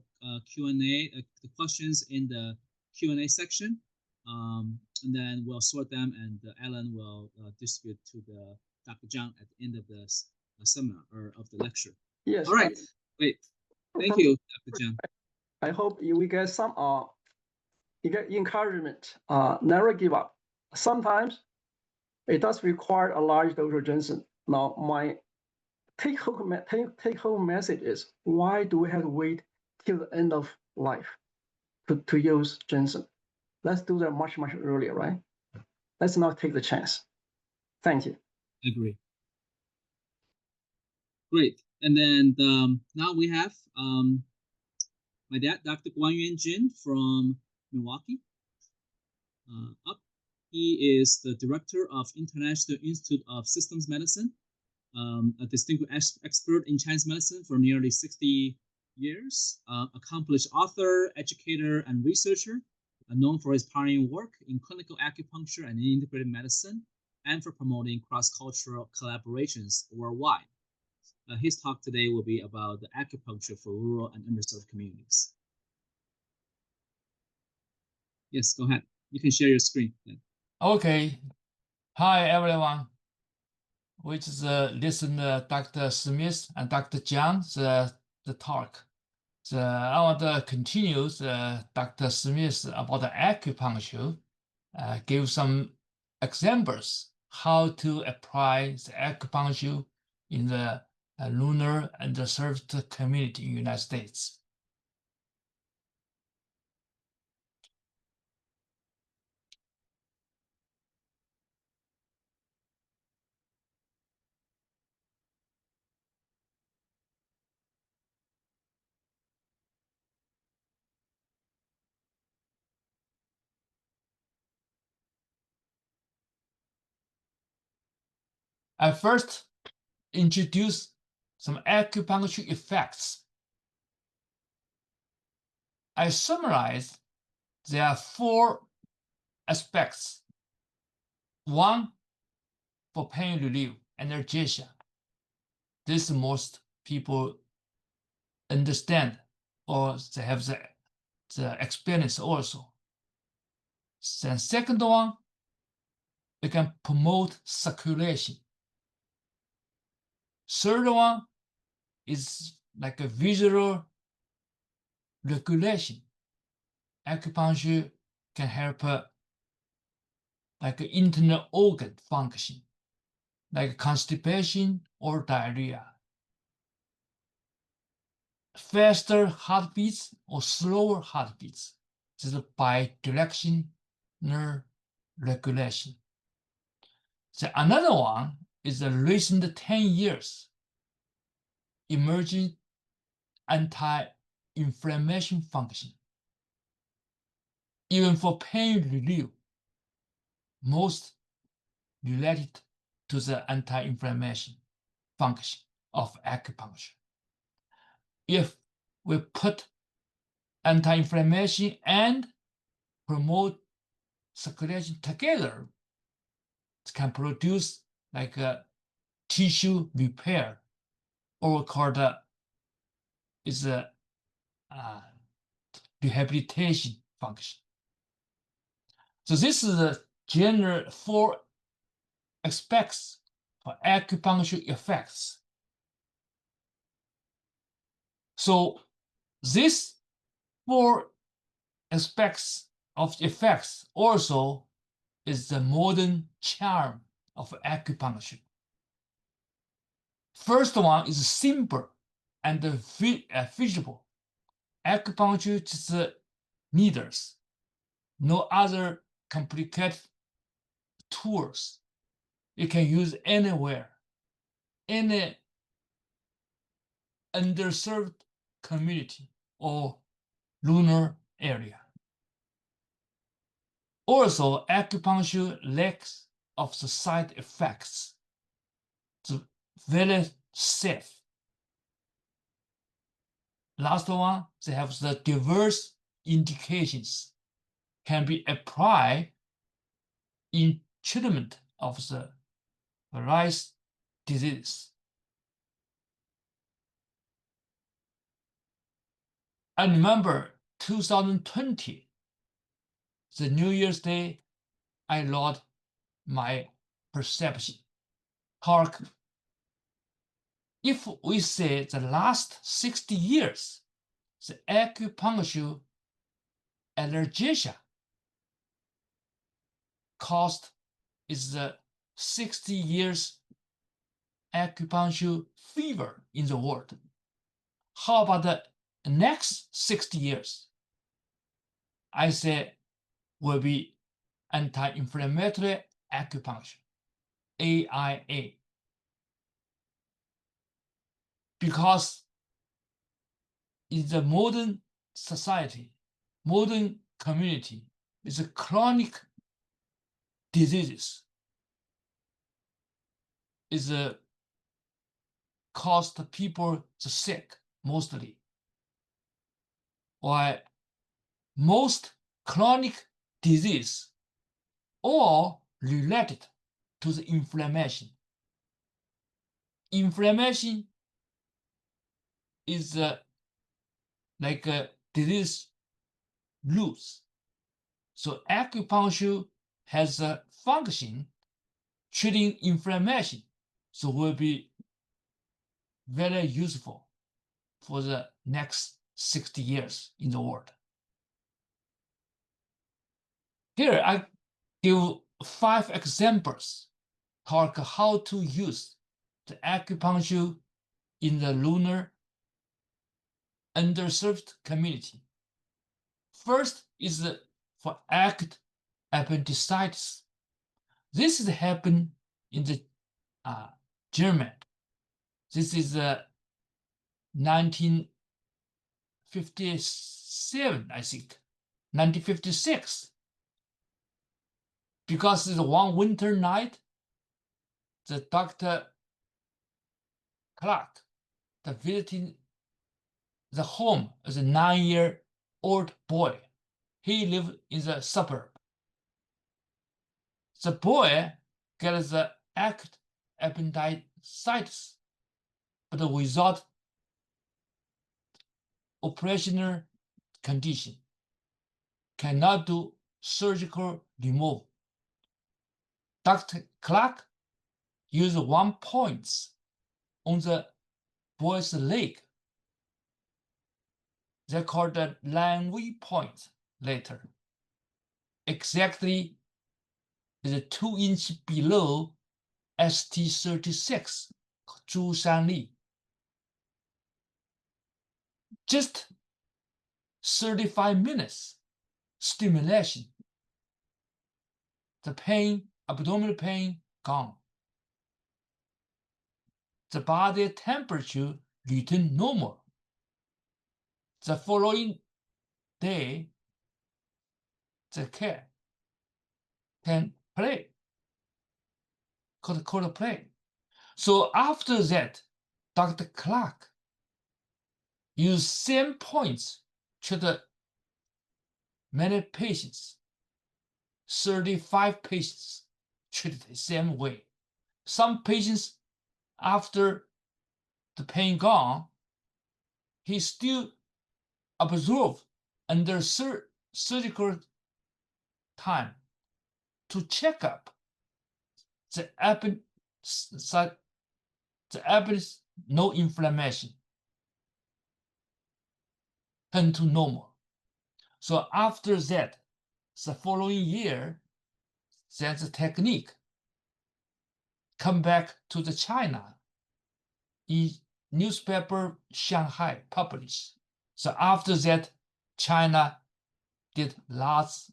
Q&A, the questions in the Q&A section, and then we'll sort them, and Alan will distribute to the Dr. Jiang at the end of the seminar or of the lecture. Yes. All right. Great. Thank you, Dr. Jiang. I hope we get some encouragement. Never give up. Sometimes it does require a large dose of ginseng. Now, my take-home message is: why do we have to wait till the end of life to use ginseng? Let's do that much earlier, right? Let's not take the chance. Thank you. Agree. Great. And then now we have my dad, Dr. Guan-Yuan Jin from Milwaukee. Up. He is the director of International Institute of Systems Medicine, a distinguished expert in Chinese medicine for nearly 60 years, accomplished author, educator, and researcher, known for his pioneering work in clinical acupuncture and integrated medicine, and for promoting cross-cultural collaborations worldwide. His talk today will be about the acupuncture for rural and underserved communities. Yes, go ahead. You can share your screen then. Okay. Hi, everyone. We just listen to Dr. Smith and Dr. Jiang, the talk. So I want to continue Dr. Smith about the acupuncture, give some examples how to apply the acupuncture in the lunar underserved community in the United States. I first introduce some acupuncture effects. I summarize there are 4 aspects. 1, for pain relief, analgesia. This most people understand or they have the experience also. Then second one, it can promote circulation. Third one is like a visual regulation. Acupuncture can help like an internal organ function, like constipation or diarrhea. Faster heartbeats or slower heartbeats. This is bidirectional regulation. The another one is the recent 10 years emerging anti-inflammation function. Even for pain relief, most related to the anti-inflammation function of acupuncture. If we put anti-inflammation and promote circulation together, it can produce like a tissue repair, or called is a rehabilitation function. So this is the general 4 aspects for acupuncture effects. So these 4 aspects of effects also is the modern charm of acupuncture. First one is simple and feasible. Acupuncture is needles, no other complicated tools. You can use anywhere, any underserved community or lunar area. Also, acupuncture lacks of the side effects. It's very safe. Last one, they have the diverse indications, can be applied in treatment of the various diseases. I remember 2020, the New Year's Day, I lost my perception. Talk. If we say the last 60 years, the acupuncture analgesia cost is the 60 years acupuncture fever in the world. How about the next 60 years? I say will be anti-inflammatory acupuncture, AIA. Because in the modern society, modern community, is a chronic diseases is cost people the sick mostly. While most chronic disease all related to the inflammation. Inflammation is like a disease roots. So acupuncture has a function treating inflammation, so will be very useful for the next 60 years in the world. Here I give 5 examples talk how to use the acupuncture in the lunar underserved community. First is for acute appendicitis. This has happened in the German. This is 1957, I think, 1956. Because it's one winter night, the Dr. Clark, visiting the home as a 9-year-old boy. He lived in the suburb. The boy gets the acute appendicitis, but without operational condition, cannot do surgical removal. Dr. Clark used 1 point on the boy's leg. They called the Lei point later. Exactly is 2 inches below ST36, 朱三例. Just 35 minutes stimulation. The pain, abdominal pain, gone. The body temperature returned normal. The following day, the cat can play, called play. So after that, Dr. Clark used same points to the many patients, 35 patients treated the same way. Some patients, after the pain gone, he still observed under surgical time to check up the appendix, no inflammation, turned to normal. So after that, the following year, then the technique come back to the China in newspaper Shanghai published. So after that, China did lots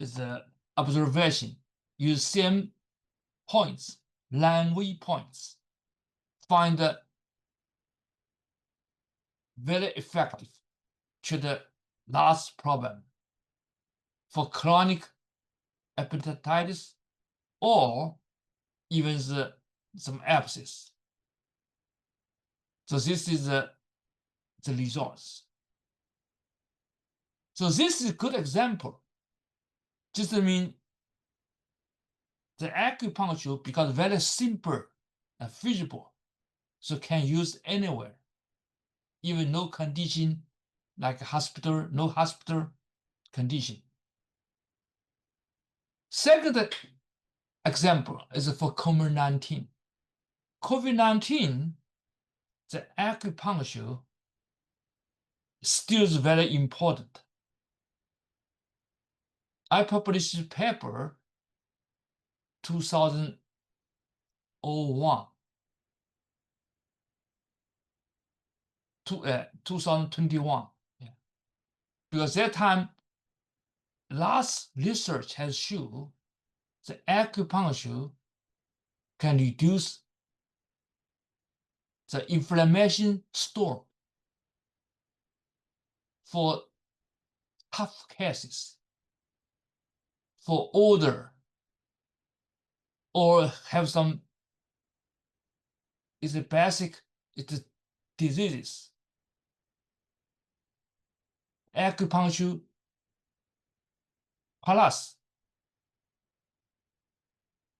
of the observation, use same points, Lei points, find very effective to the last problem for chronic appendicitis or even some abscess. So this is the results. So this is a good example. Just mean the acupuncture, because very simple and feasible, so can use anywhere, even no condition like hospital, no hospital condition. Second example is for COVID-19. COVID-19, the acupuncture still is very important. I published a paper 2001 to 2021. Yeah. Because that time, last research has shown the acupuncture can reduce the inflammation storm for tough cases, for older, or have some, it's a basic, it's a diseases. Acupuncture plus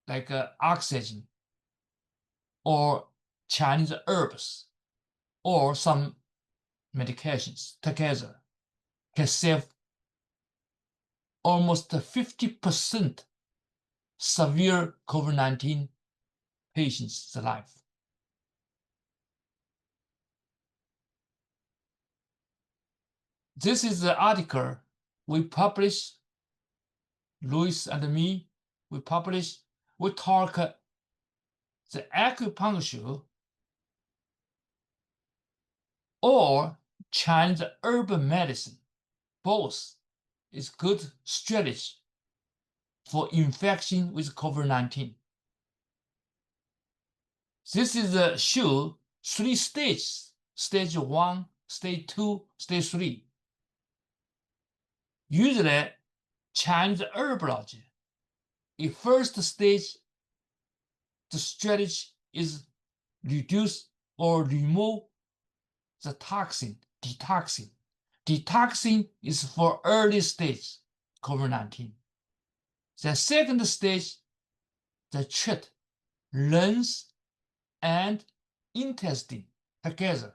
like oxygen or Chinese herbs or some medications together can save almost 50% severe COVID-19 patients' life. This is the article we published Louis and me, we publish, we talk the acupuncture or Chinese herbal medicine. Both is good strategy for infection with COVID-19. This is a show 3 stages: stage 1, stage 2, stage 3. Usually, Chinese herbology, in first stage, the strategy is reduce or remove the toxin, detoxing. Detoxing is for early stage COVID-19. The second stage, the treat lungs and intestine together.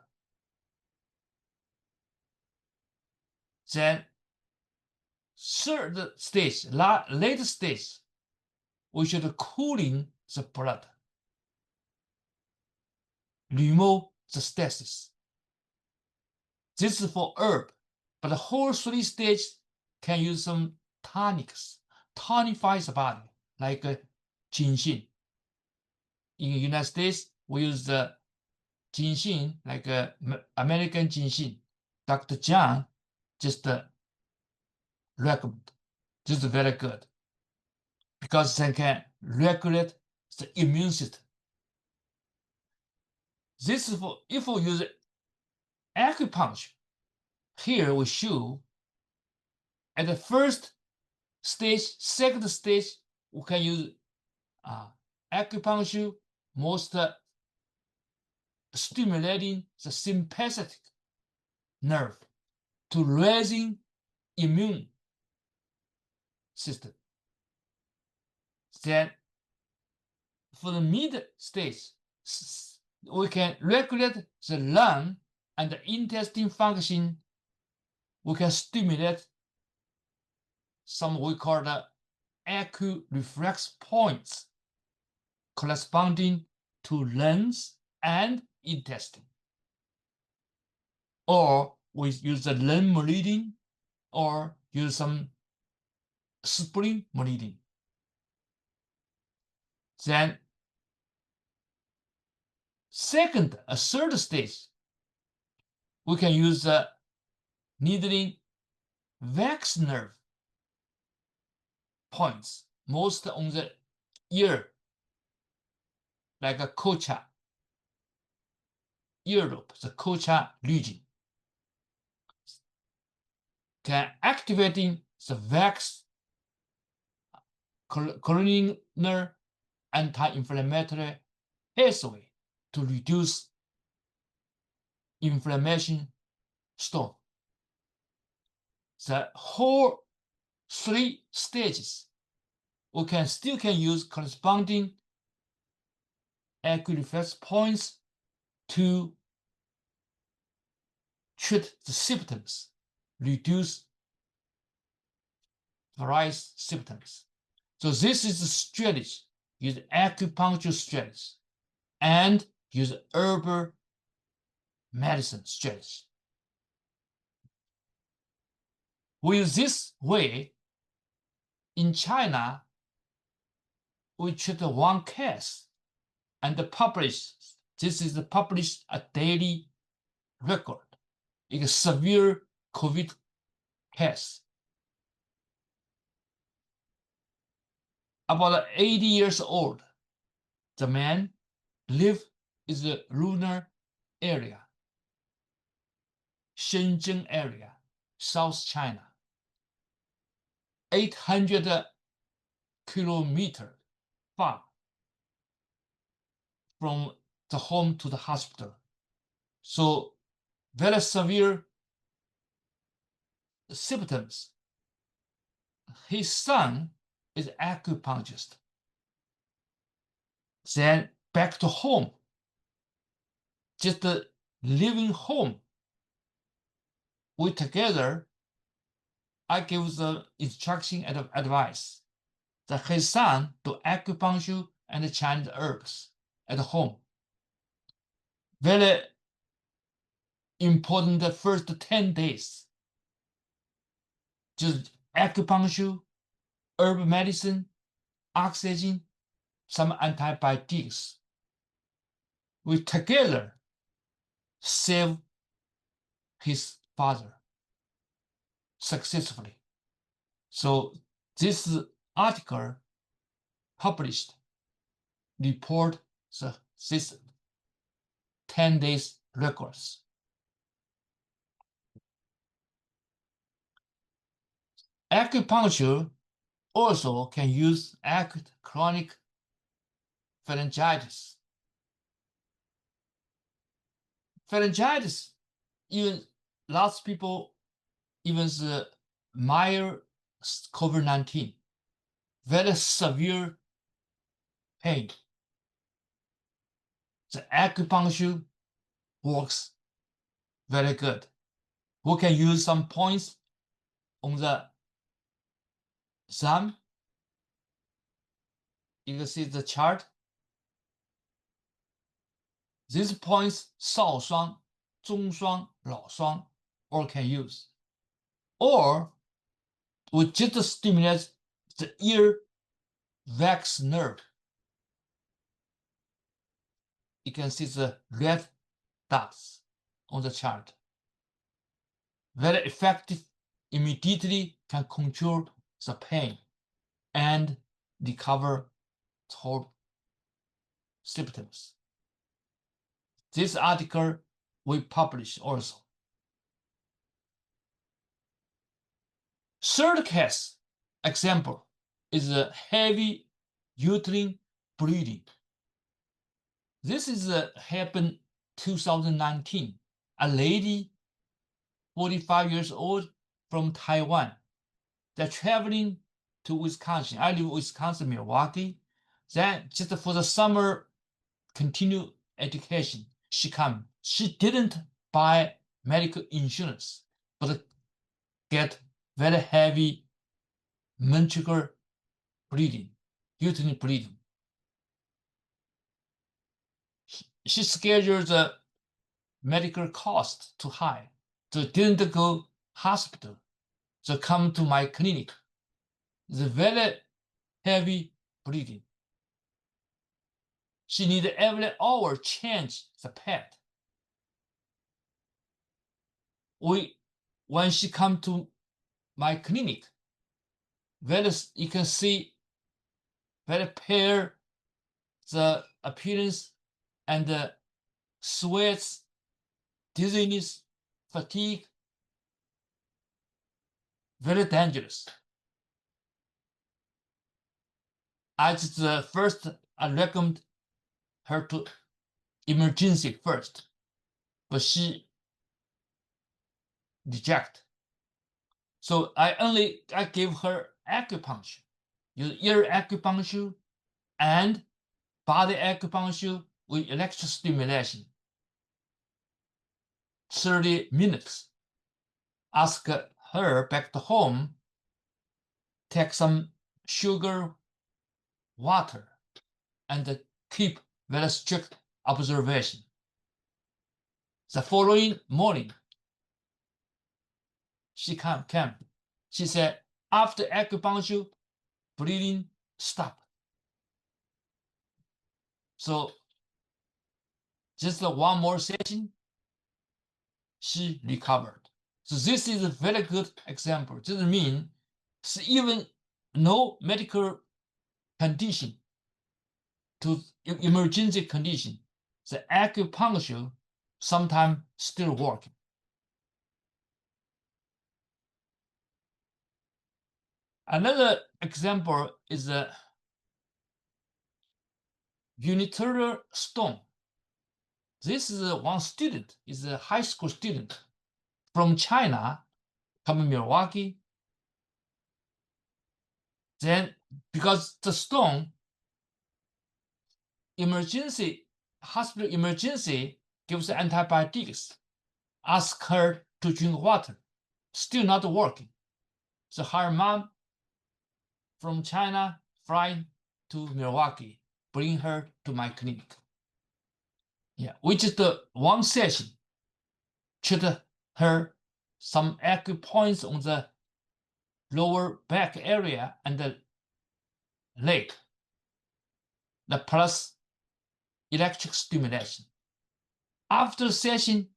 Then third stage, late stage, we should cooling the blood, remove the stasis. This is for herb, but the whole 3 stages can use some tonics, tonify the body, like ginseng. In the United States, we use the ginseng, like American ginseng. Dr. John just recommend. This is very good because they can regulate the immune system. This is for if we use acupuncture. Here we show at the first stage, second stage, we can use acupuncture, most stimulating the sympathetic nerve to raising immune system. Then for the mid stage, we can regulate the lung and the intestine function. We can stimulate some we call the acu-reflex points corresponding to lungs and intestine. Or we use the lung meridian or use some spring meridian. Then third stage, we can use the needling vagus nerve points, most on the ear, like a kocha, earlobe, the kocha region, can activating the vagus collinear anti-inflammatory pathway to reduce inflammation storm. The whole 3 stages, we still can use corresponding acu-reflex points to treat the symptoms, reduce various symptoms. So this is the strategy, use acupuncture strategy and use herbal medicine strategy. With this way, in China, we treat 1 case and publish. This is published a daily record. It's a severe COVID case. About 80 years old, the man lived in the rural area, Shenzhen area, South China, 800 kilometers far from the home to the hospital. So very severe symptoms. His son is acupuncturist. Then back to home, just living home. We together, I give the instruction and advice that his son do acupuncture and Chinese herbs at home. Very important the first 10 days. Just acupuncture herbal medicine, oxygen, some antibiotics. We together save his father successfully. So this article published report this 10 days records. Acupuncture also can use acute chronic pharyngitis. Pharyngitis, even lots of people, even the mild COVID-19, very severe pain. The acupuncture works very good. We can use some points on the thumb. You can see the chart. These points, 少双, 中双, 老双, all can use. Or we just stimulate the ear vagus nerve. You can see the red dots on the chart. Very effective, immediately can control the pain and recover whole symptoms. This article we publish also. Third case example is a heavy uterine bleeding. This is happened 2019. A lady, 45 years old, from Taiwan. They're traveling to Wisconsin. I live in Wisconsin, Milwaukee. Then just for the summer, continue education. She come. She didn't buy medical insurance, but get very heavy menstrual bleeding, uterine bleeding. She scheduled the medical cost too high, so didn't go hospital. So come to my clinic. The very heavy bleeding. She needed every hour change the pad. When she come to my clinic, you can see very pale the appearance and the sweats, dizziness, fatigue, very dangerous. I recommend her to emergency first, but she reject. So I gave her acupuncture, ear acupuncture and body acupuncture with electrostimulation. 30 minutes. Ask her back to home, take some sugar, water, and keep very strict observation. The following morning, she came. She said, after acupuncture, bleeding stopped. So just one more session, she recovered. So this is a very good example. This means even no medical condition to emergency condition, the acupuncture sometimes still working. Another example is a unilateral stone. This is one student, is a high school student from China, come to Milwaukee. Then, because the stone, hospital emergency gives antibiotics, ask her to drink water, still not working. So her mom from China flying to Milwaukee, bring her to my clinic. Yeah, we just one session, treat her some acupoints on the lower back area and the leg, the plus electric stimulation. After session,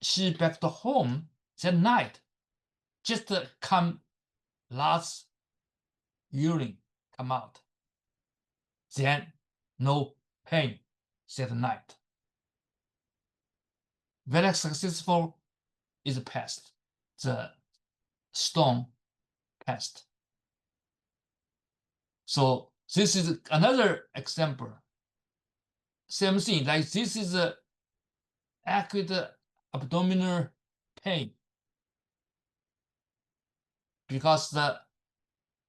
she back to home that night, just come last urine come out. Then no pain that night. Very successful is passed. The stone passed. So this is another example. Same thing, like this is a acute abdominal pain because the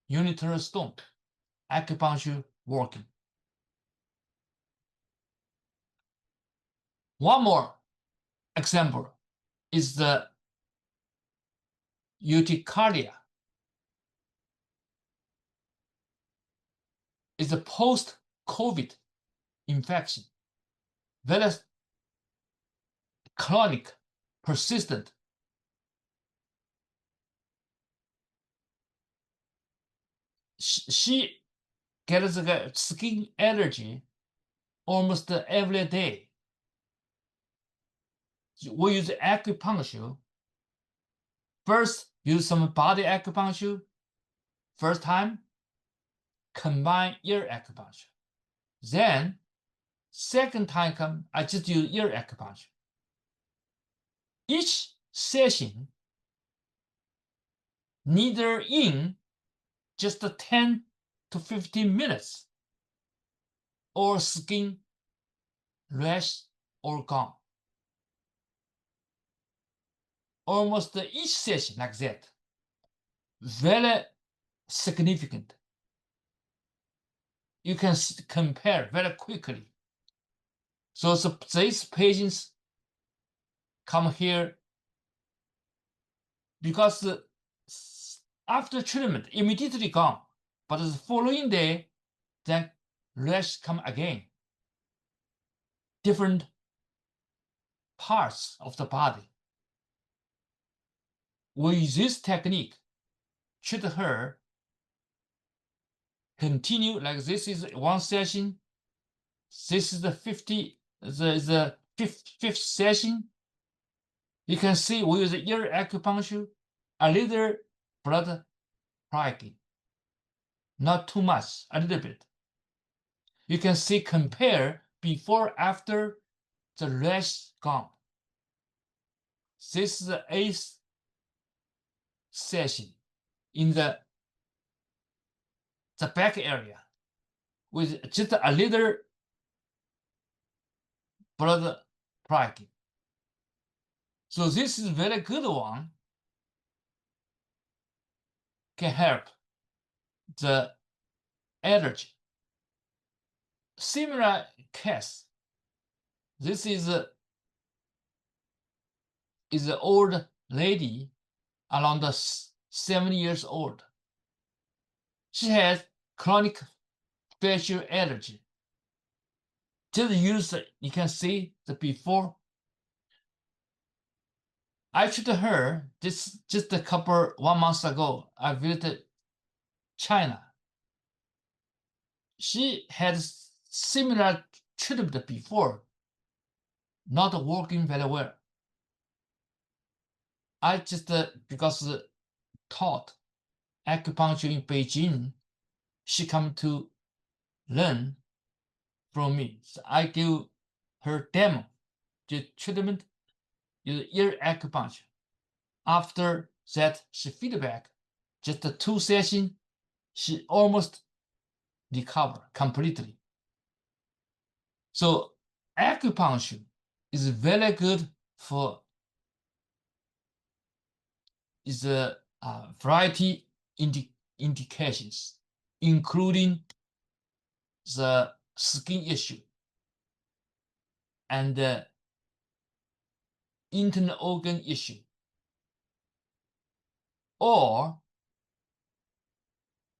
unitary stone, acupuncture working. One more example is the urticaria. It's a post-COVID infection, very chronic, persistent. She gets a skin allergy almost every day. We use acupuncture. First, use some body acupuncture. First time, combine ear acupuncture. Then, second time come, I just use ear acupuncture. Each session, neither in just 10 to 15 minutes, or skin rash or gone. Almost each session like that, very significant. You can compare very quickly. So these patients come here because after treatment, immediately gone, but the following day, then rash come again. Different parts of the body. With this technique, treat her, continue like this is one session. This is the fifth session. You can see with the ear acupuncture, a little blood pricking. Not too much, a little bit. You can see compare before, after the rash gone. This is the 8th session in the back area with just a little blood pricking. So this is a very good one. Can help the allergy. Similar case. This is an old lady, around 70 years old. She has chronic facial allergy. Just use, you can see the before. I treated her just a 1 month ago. I visited China. She had similar treatment before, not working very well. I just because taught acupuncture in Beijing, she come to learn from me. So I give her demo, the treatment is ear acupuncture. After that, she feedback, just 2 sessions, she almost recover completely. So acupuncture is very good for a variety indications, including the skin issue and the internal organ issue, or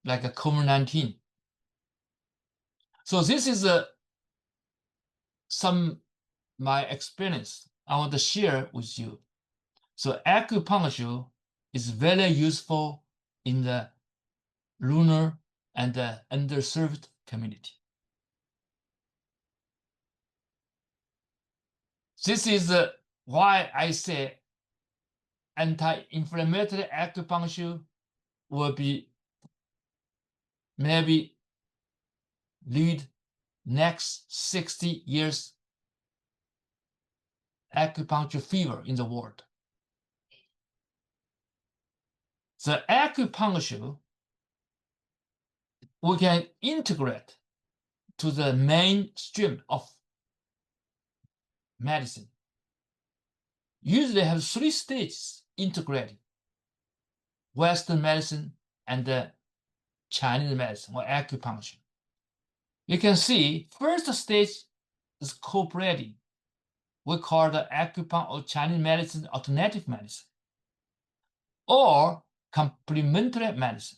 like a COVID-19. So this is some my experience I want to share with you. So acupuncture is very useful in the lunar and the underserved community. This is why I say anti-inflammatory acupuncture will be maybe lead next 60 years acupuncture fever in the world. The acupuncture we can integrate to the mainstream of medicine. Usually have 3 stages integrated: Western medicine and Chinese medicine or acupuncture. You can see first stage is cooperating. We call the acupuncture or Chinese medicine alternative medicine or complementary medicine.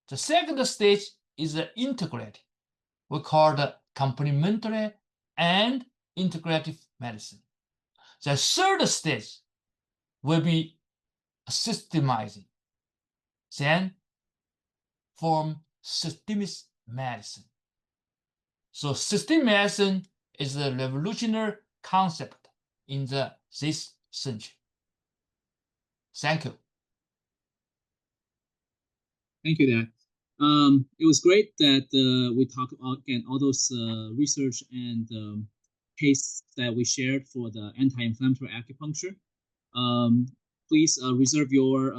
The second stage is integrated. We call the complementary and integrative medicine. The third stage will be systemizing, then form systemic medicine. So systemic medicine is a revolutionary concept in this century. Thank you. Thank you, Dad. It was great that we talked about, again, all those research and case that we shared for the anti-inflammatory acupuncture. Please reserve your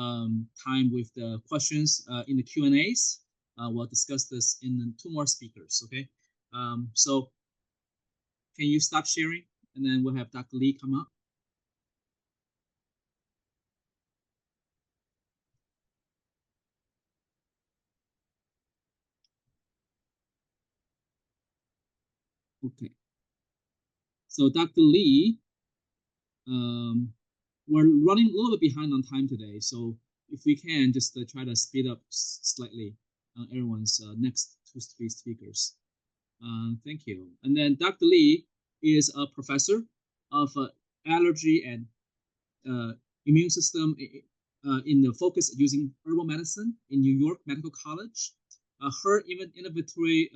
time with the questions in the Q&As. We'll discuss this in 2 more speakers, okay? So can you stop sharing? And then we'll have Dr. Lee come up. Okay. So Dr. Lee, we're running a little bit behind on time today. So if we can just try to speed up slightly everyone's next 2-3 speakers. Thank you. And then Dr. Lee is a professor of allergy and immune system in the focus using herbal medicine in New York Medical College. Her innovatory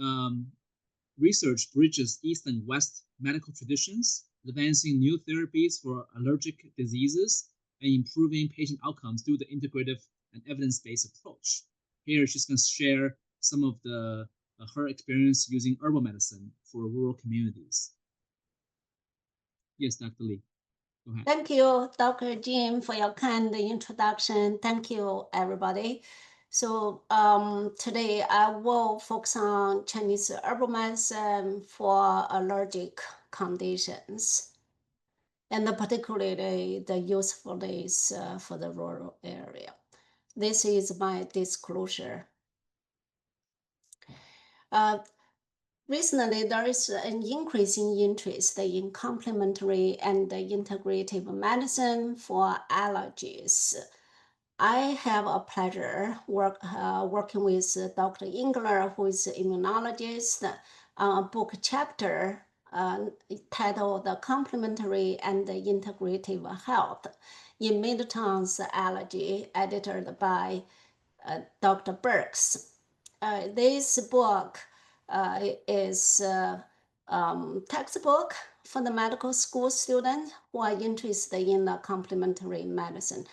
research bridges East and West medical traditions, advancing new therapies for allergic diseases and improving patient outcomes through the integrative and evidence-based approach. Here, she's going to share some of her experience using herbal medicine for rural communities. Yes, Dr. Lee, go ahead. Thank you, Dr. Jin, for your kind introduction. Thank you, everybody. So today I will focus on Chinese herbal medicine for allergic conditions, and particularly the usefulness for the rural area. This is my disclosure. Recently, there is an increasing interest in complementary and integrative medicine for allergies. I have a pleasure working with Dr. Engler, who is an immunologist, on a book chapter titled Complementary and Integrative Health in Mid-Tones Allergy, edited by Dr. Burks. This book is a textbook for the medical school students who are interested in complementary medicine.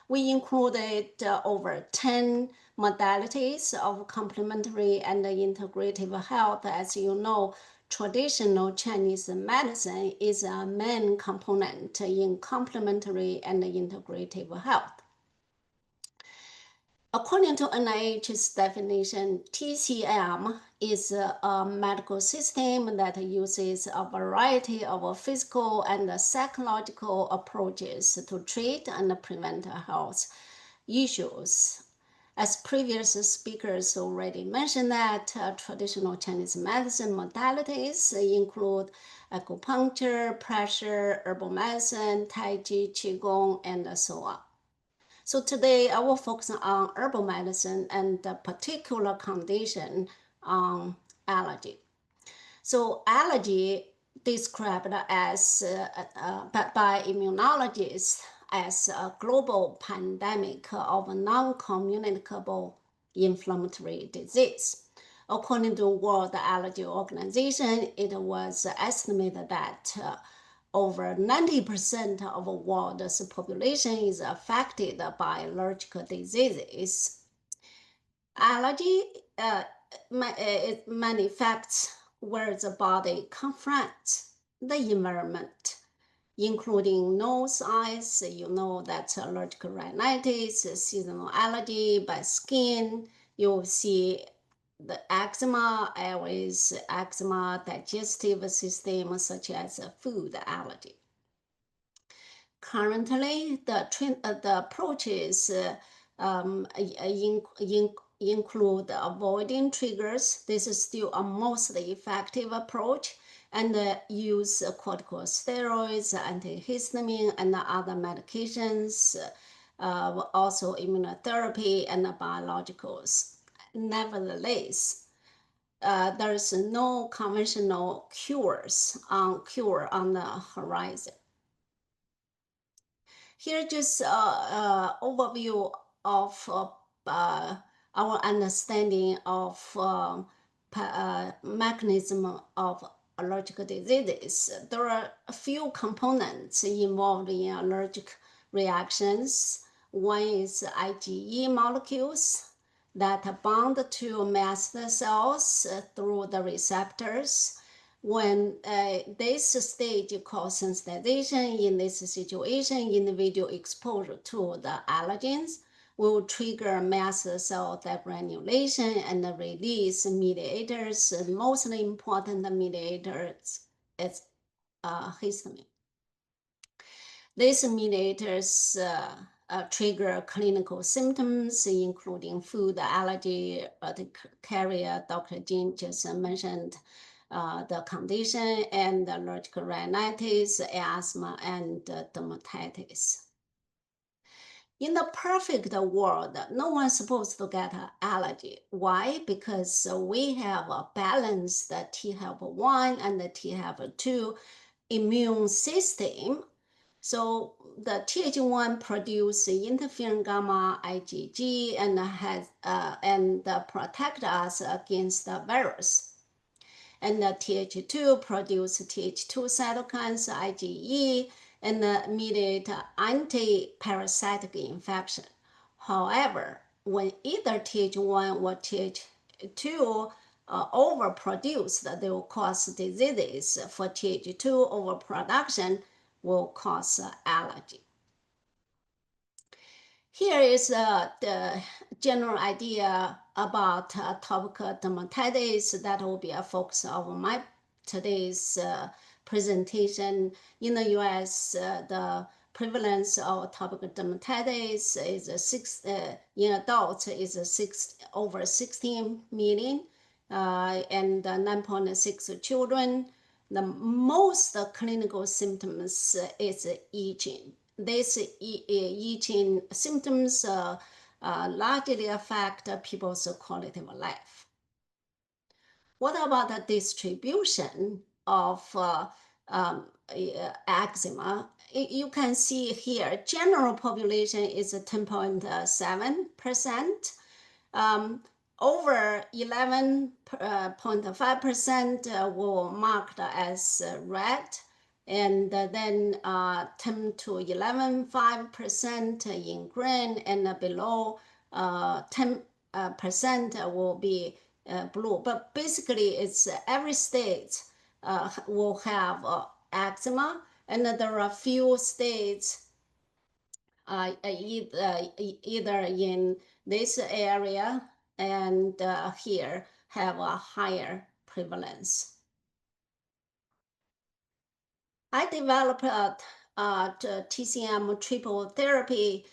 We included over 10 modalities of complementary and integrative health. As you know, traditional Chinese medicine is a main component in complementary and integrative health. According to NIH's definition, TCM is a medical system that uses a variety of physical and psychological approaches to treat and prevent health issues. As previous speakers already mentioned, that traditional Chinese medicine modalities include acupuncture, pressure, herbal medicine, Tai Chi, Qigong, and so on. So today I will focus on herbal medicine and the particular condition on allergy. So allergy described as by immunologists as a global pandemic of non-communicable inflammatory disease. According to World Allergy Organization, it was estimated that over 90% of the world's population is affected by allergic diseases. Allergy it manifests where the body confronts the environment, including nose, eyes. You know that's allergic rhinitis, seasonal allergy by skin. You'll see the eczema, airways, eczema, digestive system, such as food allergy. Currently, the approaches include avoiding triggers. This is still a mostly effective approach, and use corticosteroids, antihistamine, and other medications, also immunotherapy and biologicals. Nevertheless, there is no conventional cure on the horizon. Here, just an overview of our understanding of mechanism of allergic diseases. There are a few components involved in allergic reactions. One is IgE molecules that bond to mast cells through the receptors. When this stage called sensitization, in this situation, individual exposure to the allergens will trigger mast cell degranulation and release mediators. The most important mediators is histamine. These mediators trigger clinical symptoms, including food allergy, urticaria. Dr. Jin just mentioned the condition, and allergic rhinitis, asthma, and dermatitis. In the perfect world, no one's supposed to get an allergy. Why? Because we have a balanced T helper 1 and the T helper 2 immune system. So the Th1 produces interferon gamma IgG and protect us against the virus. And the Th2 produces Th2 cytokines, IgE, and mediate anti-parasitic infection. However, when either Th1 or Th2 overproduced, they will cause diseases. For Th2 overproduction will cause allergy. Here is the general idea about topical dermatitis that will be a focus of my today's presentation. In the U.S., the prevalence of topical dermatitis is in adults is over 16 million, and 9.6 children. The most clinical symptoms is itching. These itching symptoms largely affect people's quality of life. What about the distribution of eczema? You can see here, general population is 10.7%. Over 11.5% will marked as red, and then 10 to 11.5% in green, and below 10% will be blue. But basically, it's every state will have eczema, and there are few states either in this area and here have a higher prevalence. I developed TCM triple therapy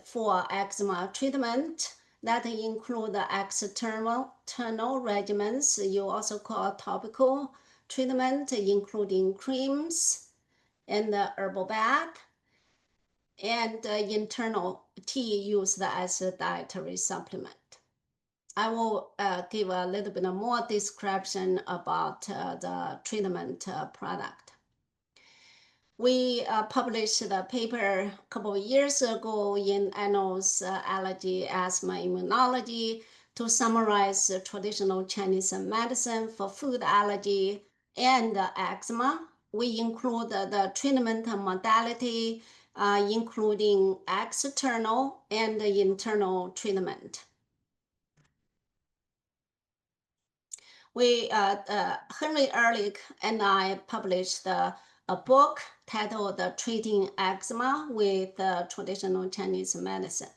for eczema treatment that include external regimens. You also call topical treatment, including creams and herbal bath, and internal tea used as a dietary supplement. I will give a little bit more description about the treatment product. We published a paper a couple of years ago in Annals Allergy, Asthma, Immunology To summarize traditional Chinese medicine for food allergy and eczema, we include the treatment modality, including external and internal treatment. Henry Ehrlich and I published a book titled Treating Eczema with Traditional Chinese Medicine.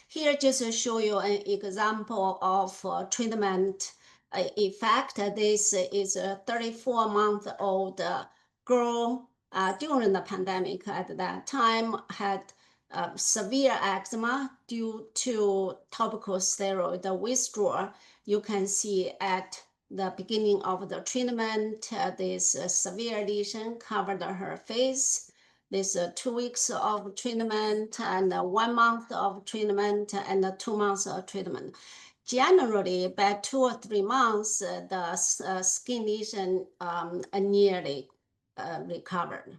Here, just to show you an example of treatment effect. This is a 34-month-old girl during the pandemic at that time had severe eczema due to topical steroid withdrawal. You can see at the beginning of the treatment, this severe lesion covered her face. This 2 weeks of treatment and 1 month of treatment and 2 months of treatment. Generally, by 2 or 3 months, the skin lesion nearly recovered.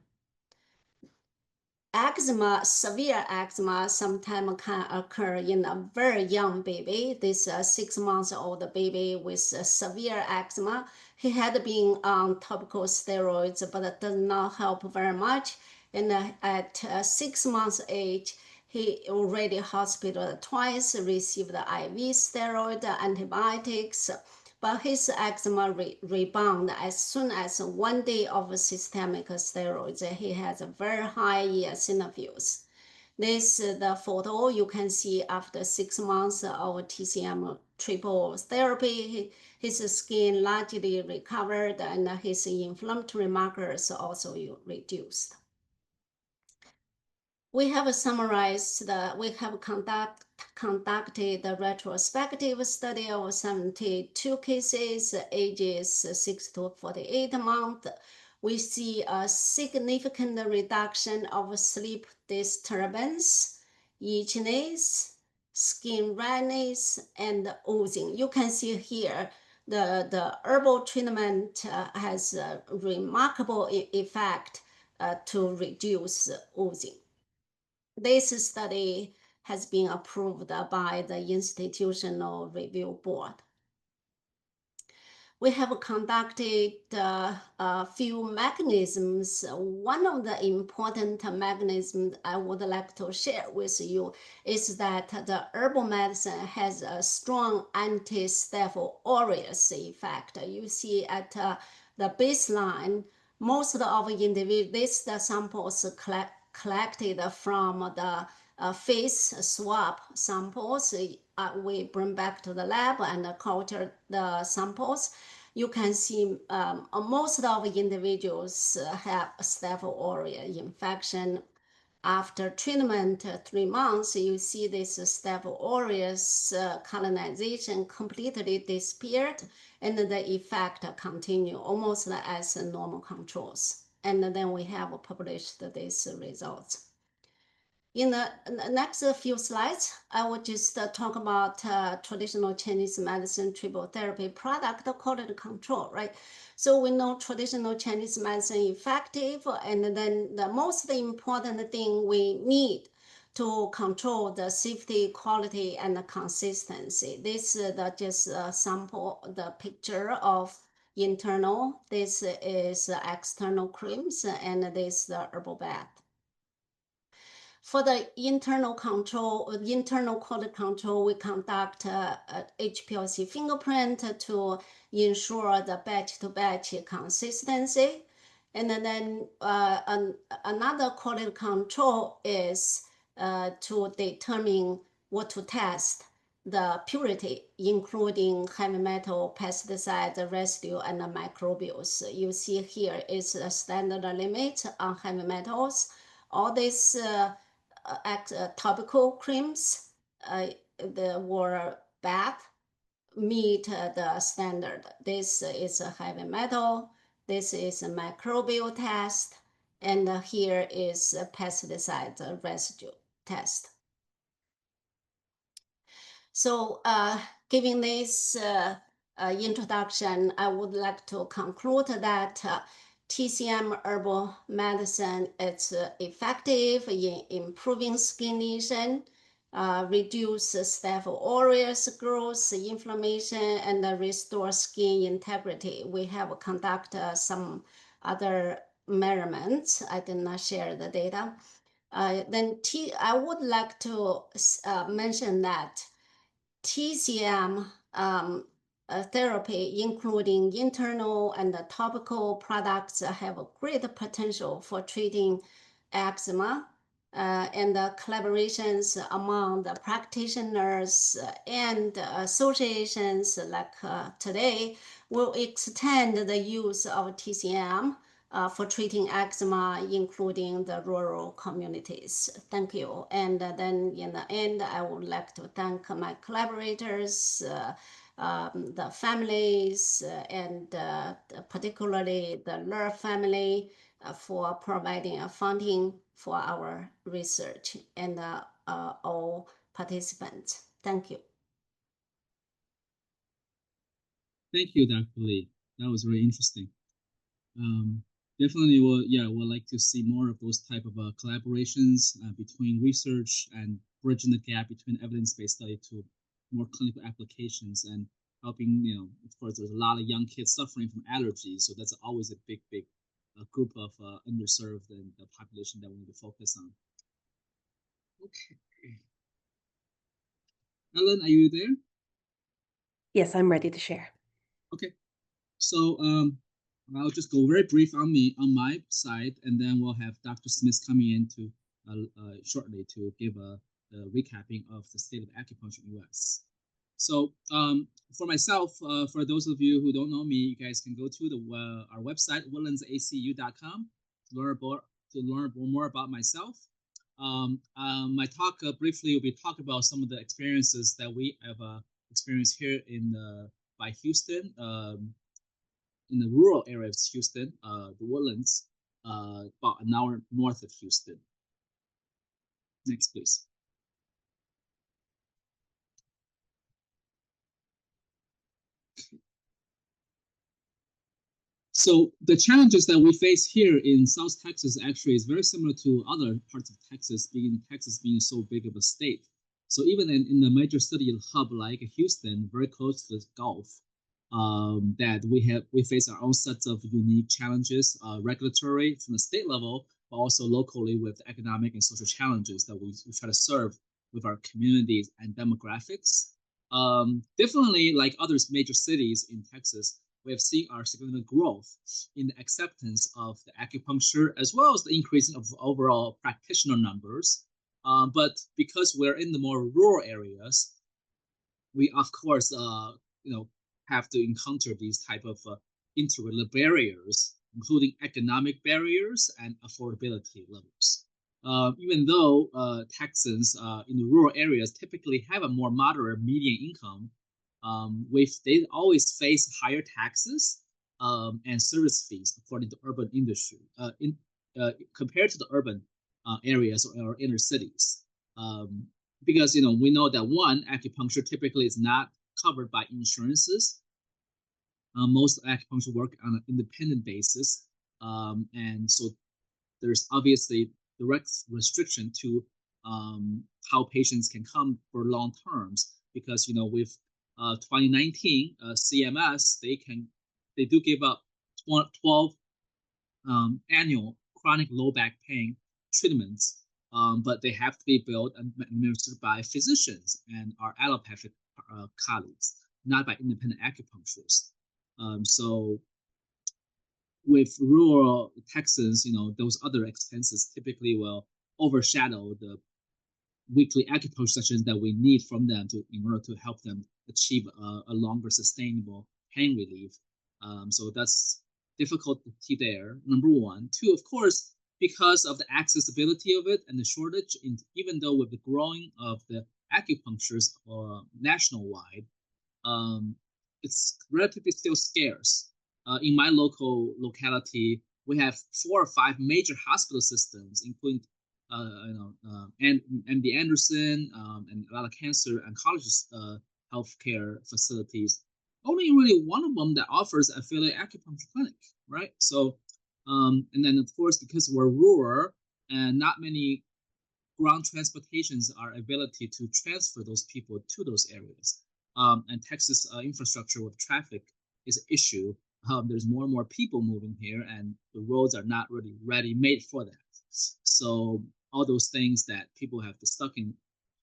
Eczema, severe eczema, sometimes can occur in a very young baby. This 6-month-old baby with severe eczema. He had been on topical steroids, but it does not help very much. And at 6 months age, he already hospitalized twice, received IV steroid antibiotics, but his eczema rebound as soon as 1 day of systemic steroids. He has a very high eosinophils. This is the photo you can see after 6 months of TCM triple therapy. His skin largely recovered and his inflammatory markers also reduced. We have summarized we have conducted the retrospective study of 72 cases, ages 6 to 48 months. We see a significant reduction of sleep disturbance, itchiness, skin redness, and oozing. You can see here the herbal treatment has a remarkable effect to reduce oozing. This study has been approved by the Institutional Review Board. We have conducted a few mechanisms. One of the important mechanisms I would like to share with you is that the herbal medicine has a strong anti-Staph aureus effect. You see at the baseline, most of individuals, these samples collected from the face swab samples. We bring back to the lab and culture the samples. You can see most of individuals have Staph aureus infection. After treatment, 3 months, you see this Staph aureus colonization completely disappeared, and the effect continue almost as normal controls. And then we have published these results. In the next few slides, I will just talk about traditional Chinese medicine triple therapy product quality control, right? So we know traditional Chinese medicine effective, and then the most important thing we need to control the safety, quality, and the consistency. This is just a sample, the picture of internal. This is external creams, and this is the herbal bath. For the internal control, internal quality control, we conduct HPLC fingerprint to ensure the batch-to-batch consistency. And then another quality control is to determine what to test, the purity, including heavy metal, pesticide residue, and microbials. You see here is a standard limit on heavy metals. All these topical creams or bath meet the standard. This is a heavy metal, this is a microbial test, and here is a pesticide residue test. So giving this introduction, I would like to conclude that TCM herbal medicine is effective in improving skin lesion, reduce staph aureus growth, inflammation, and restore skin integrity. We have conducted some other measurements. I did not share the data. Then I would like to mention that TCM therapy, including internal and topical products, have a great potential for treating eczema, and the collaborations among the practitioners and associations like today will extend the use of TCM for treating eczema, including the rural communities. Thank you. And then in the end, I would like to thank my collaborators, the families, and particularly the Ler family for providing funding for our research, and all participants. Thank you. Thank you, Dr. Lee. That was very interesting. Definitely, we'll like to see more of those type of collaborations between research and bridging the gap between evidence-based study to more clinical applications and helping, of course, there's a lot of young kids suffering from allergies, so that's always a big group of underserved and the population that we need to focus on. Okay. Ellen, are you there? Yes, I'm ready to share. Okay. So I'll just go very brief on my side, and then we'll have Dr. Smith coming in to shortly to give a recapping of the state of acupuncture in the U.S. So for myself, for those of you who don't know me, you guys can go to our website, woodlandsacu.com, to learn more about myself. My talk briefly will be talking about some of the experiences that we have experienced here by Houston, in the rural area of Houston, the Woodlands, about an hour north of Houston. Next, please. So the challenges that we face here in South Texas actually is very similar to other parts of Texas, being so big of a state. So even in the major study hub like Houston, very close to the Gulf, that we face our own sets of unique challenges, regulatory from the state level, but also locally with economic and social challenges that we try to serve with our communities and demographics. Definitely, like other major cities in Texas, we have seen our significant growth in the acceptance of the acupuncture, as well as the increasing of overall practitioner numbers. But because we're in the more rural areas, we of course, have to encounter these type of interrelated barriers, including economic barriers and affordability levels. Even though Texans in the rural areas typically have a more moderate median income, they always face higher taxes and service fees according to urban industry compared to the urban areas or inner cities. Because we know that one, acupuncture typically is not covered by insurances. Most acupuncture work on an independent basis, and so there's obviously direct restriction to how patients can come for long terms, because with 2019 CMS, they do give up 12 annual chronic low back pain treatments, but they have to be billed and administered by physicians and our allopathic colleagues, not by independent acupuncturists. So with rural Texans, those other expenses typically will overshadow the weekly acupuncture sessions that we need from them in order to help them achieve a longer sustainable pain relief. So that's difficulty there, number one. Two, of course, because of the accessibility of it and the shortage, even though with the growing of the acupuncturists nationwide, it's relatively still scarce. In my locality, we have 4 or 5 major hospital systems, including MD Anderson and a lot of cancer oncologist healthcare facilities. Only really one of them that offers affiliate acupuncture clinic, right? So, and then of course, because we're rural and not many ground transportations are ability to transfer those people to those areas. And Texas infrastructure with traffic is an issue. There's more and more people moving here, and the roads are not really ready made for that. So all those things that people have to stuck in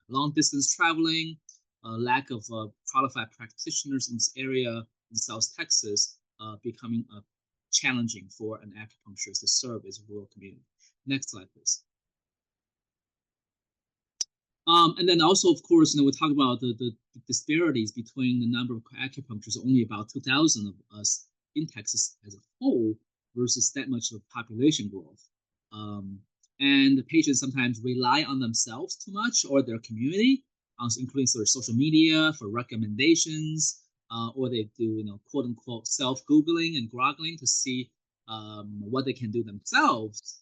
long distance traveling, lack of qualified practitioners in this area in South Texas, becoming challenging for an acupuncturist to serve as a rural community. Next slide, please. And then also, of course, we talk about the disparities between the number of acupuncturists, only about 2,000 of us in Texas as a whole versus that much of population growth. And the patients sometimes rely on themselves too much or their community, including sort of social media for recommendations, or they do, quote unquote, self-Googling and groggling to see what they can do themselves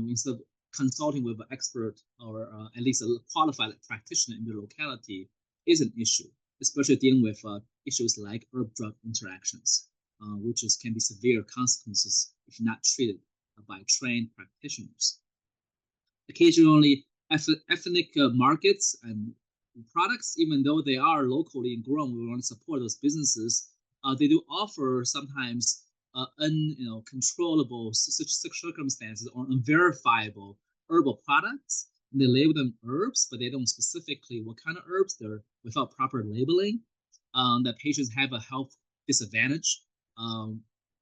instead of consulting with an expert or at least a qualified practitioner in their locality is an issue, especially dealing with issues like herb-drug interactions, which can be severe consequences if not treated by trained practitioners. Occasionally, ethnic markets and products, even though they are locally grown, we want to support those businesses. They do offer sometimes uncontrollable such circumstances or unverifiable herbal products. And they label them herbs, but they don't specifically what kind of herbs. They're without proper labeling. That patients have a health disadvantage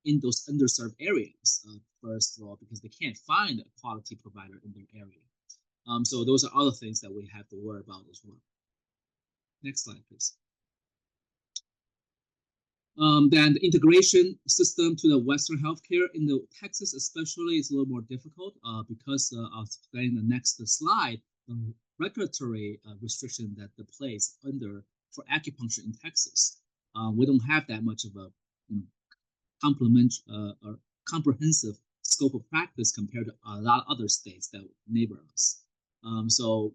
in those underserved areas. First of all, because they can't find a quality provider in their area. So those are other things that we have to worry about as well. Next slide, please. Then the integration system to the Western healthcare in the Texas especially is a little more difficult because I'll explain the next slide, the regulatory restriction that the place under for acupuncture in Texas. We don't have that much of a or comprehensive scope of practice compared to a lot of other states that neighbor us. So,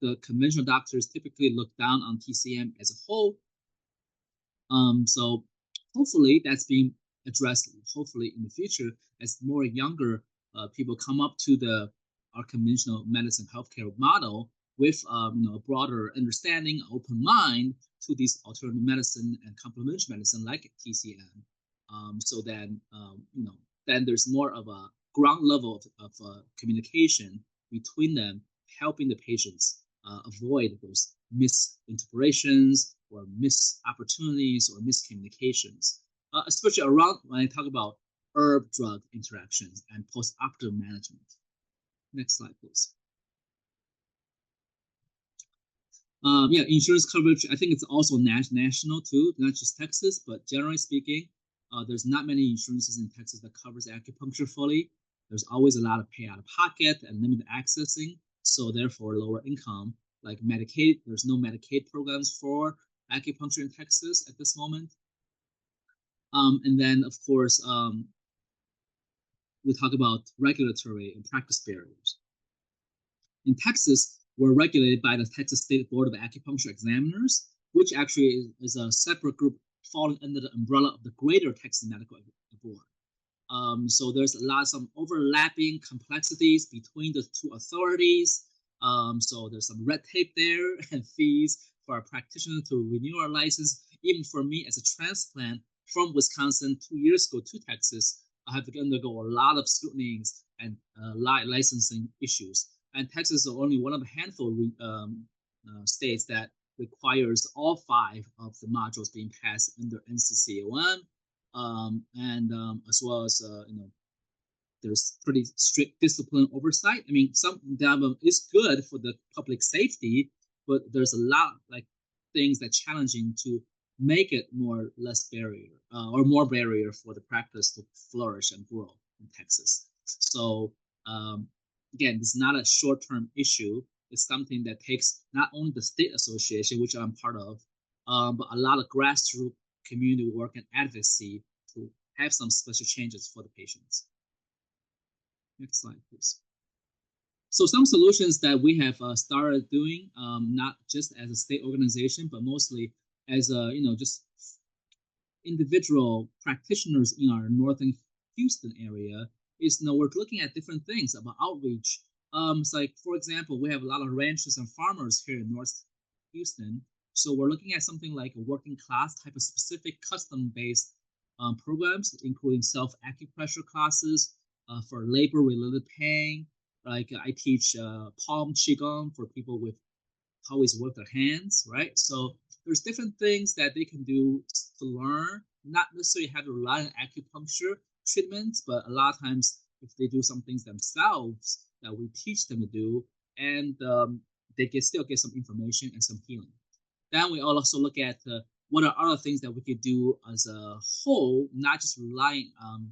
the conventional doctors typically look down on TCM as a whole. So hopefully that's being addressed, hopefully in the future, as more younger people come up to our conventional medicine healthcare model with a broader understanding, open mind to these alternative medicine and complementary medicine like TCM. So then, then there's more of a ground level of communication between them, helping the patients avoid those misinterpretations or missed opportunities or miscommunications, especially around when I talk about herb-drug interactions and post-operative management. Next slide, please. Insurance coverage, I think it's also national too, not just Texas, but generally speaking, there's not many insurances in Texas that covers acupuncture fully. There's always a lot of pay out of pocket and limited accessing, so therefore lower income. Like Medicaid, there's no Medicaid programs for acupuncture in Texas at this moment. And then, of course, we talk about regulatory and practice barriers. In Texas, we're regulated by the Texas State Board of Acupuncture Examiners, which actually is a separate group falling under the umbrella of the Greater Texas Medical Board. So there's some overlapping complexities between the two authorities. So there's some red tape there and fees for our practitioner to renew our license. Even for me as a transplant from Wisconsin 2 years ago to Texas, I have to undergo a lot of scrutinies and licensing issues. And Texas is only one of a handful of states that requires all 5 of the modules being passed under NCCOM, and as well as there's pretty strict discipline oversight. I mean, some of them is good for the public safety, but there's a lot like things that challenging to make it less barrier or more barrier for the practice to flourish and grow in Texas. So again, this is not a short-term issue. It's something that takes not only the state association, which I'm part of, but a lot of grassroots community work and advocacy to have some special changes for the patients. Next slide, please. So some solutions that we have started doing, not just as a state organization, but mostly as just individual practitioners in our northern Houston area, is we're looking at different things about outreach It's like, for example, we have a lot of ranchers and farmers here in North Houston. So we're looking at something like a working class type of specific custom-based programs, including self-acupressure classes for labor-related pain. Like I teach palm qigong for people with always work their hands, right? So there's different things that they can do to learn, not necessarily have to rely on acupuncture treatments, but a lot of times if they do some things themselves that we teach them to do, and they can still get some information and some healing. Then we also look at what are other things that we could do as a whole, not just relying on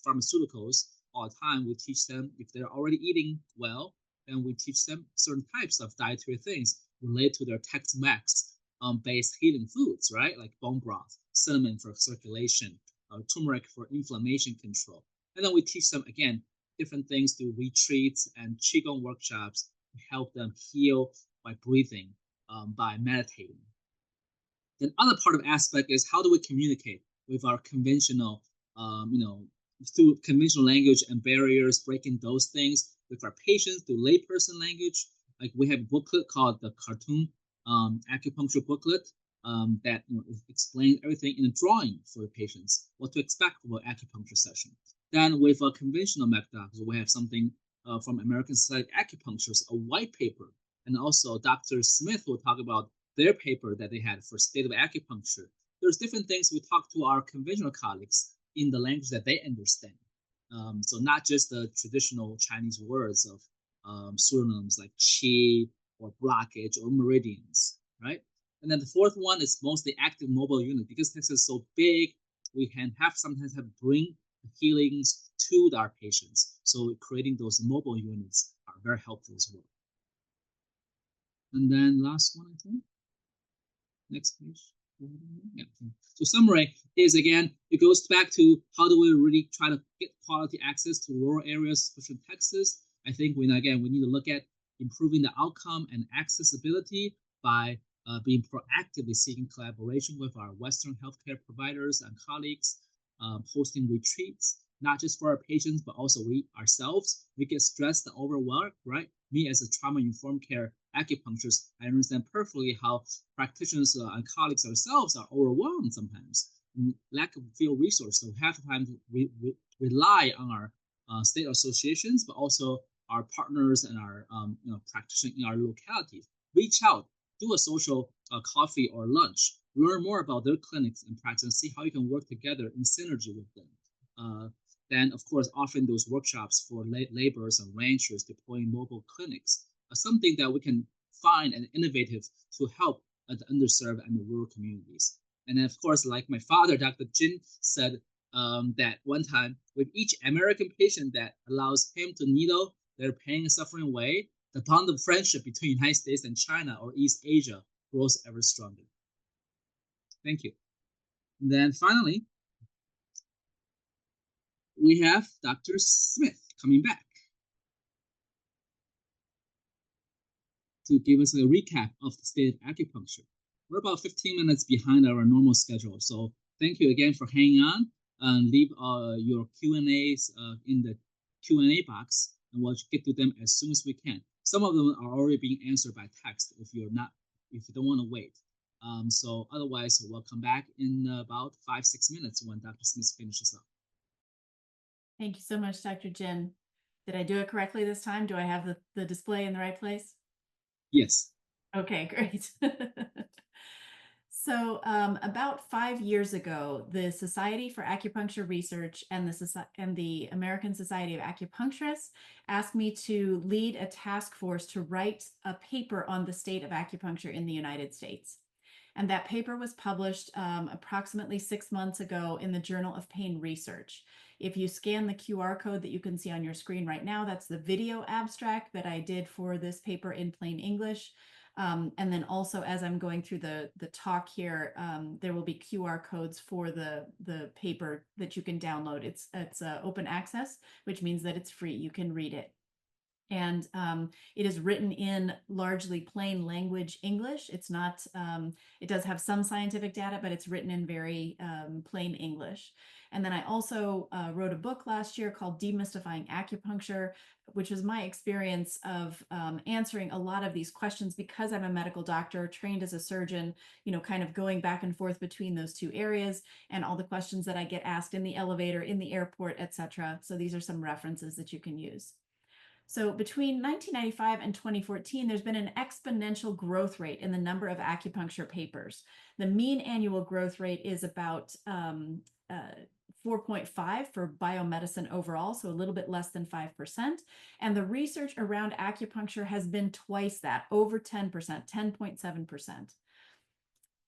pharmaceuticals all the time. We teach them, if they're already eating well, then we teach them certain types of dietary things related to their Tex-Mex based healing foods, right? Like bone broth, cinnamon for circulation, turmeric for inflammation control. And then we teach them, again, different things through retreats and Qigong workshops to help them heal by breathing, by meditating. The other part of aspect is how do we communicate with our conventional, through conventional language and barriers, breaking those things with our patients through layperson language. Like we have a booklet called the Cartoon Acupuncture Booklet that explains everything in a drawing for the patients, what to expect from an acupuncture session. Then with a conventional methods, we have something from American Society of Acupuncture, a white paper, and also Dr. Smith will talk about their paper that they had for State of Acupuncture. There's different things we talk to our conventional colleagues in the language that they understand. So not just the traditional Chinese words of synonyms like qi or blockage or meridians, right? And then the fourth one is mostly active mobile unit. Because Texas is so big, we can sometimes have bring healings to our patients. So creating those mobile units are very helpful as well. And then last one, I think. Next page. Yeah. So summary is, again, it goes back to how do we really try to get quality access to rural areas, especially Texas. I think we need to look at improving the outcome and accessibility by being proactively seeking collaboration with our Western healthcare providers and colleagues, hosting retreats, not just for our patients, but also we ourselves. We get stressed and overworked, right? Me as a trauma-informed care acupuncturist, I understand perfectly how practitioners and colleagues ourselves are overwhelmed sometimes. Lack of field resources. So half the time we rely on our state associations, but also our partners and our practitioners in our localities. Reach out, do a social coffee or lunch, learn more about their clinics and practice, and see how you can work together in synergy with them. Then, of course, offering those workshops for laborers and ranchers deploying mobile clinics are something that we can find and innovative to help the underserved and the rural communities. And then, of course, like my father, Dr. Jin, said that one time, with each American patient that allows him to needle their pain and suffering away, the bond of friendship between the United States and China or East Asia grows ever stronger. Thank you. And then finally, we have Dr. Smith coming back to give us a recap of the state of acupuncture. We're about 15 minutes behind our normal schedule, so thank you again for hanging on. Leave your Q&As in the Q&A box, and we'll get to them as soon as we can. Some of them are already being answered by text if you don't want to wait. So otherwise, we'll come back in about 5-6 minutes when Dr. Smith finishes up. Thank you so much, Dr. Jin. Did I do it correctly this time? Do I have the display in the right place? Yes. Okay, great. So about 5 years ago, the Society for Acupuncture Research and the American Society of Acupuncturists asked me to lead a task force to write a paper on the state of acupuncture in the United States. And that paper was published approximately 6 months ago in the Journal of Pain Research. If you scan the QR code that you can see on your screen right now, that's the video abstract that I did for this paper in plain English. And then also, as I'm going through the talk here, there will be QR codes for the paper that you can download. It's open access, which means that it's free. You can read it. And it is written in largely plain language English. It's not, it does have some scientific data, but it's written in very plain English. And then I also wrote a book last year called Demystifying Acupuncture, which was my experience of answering a lot of these questions because I'm a medical doctor trained as a surgeon, kind of going back and forth between those two areas and all the questions that I get asked in the elevator, in the airport, etc. So these are some references that you can use. So between 1995 and 2014, there's been an exponential growth rate in the number of acupuncture papers. The mean annual growth rate is about 4.5 for biomedicine overall, so a little bit less than 5%. And the research around acupuncture has been twice that, over 10%, 10.7%.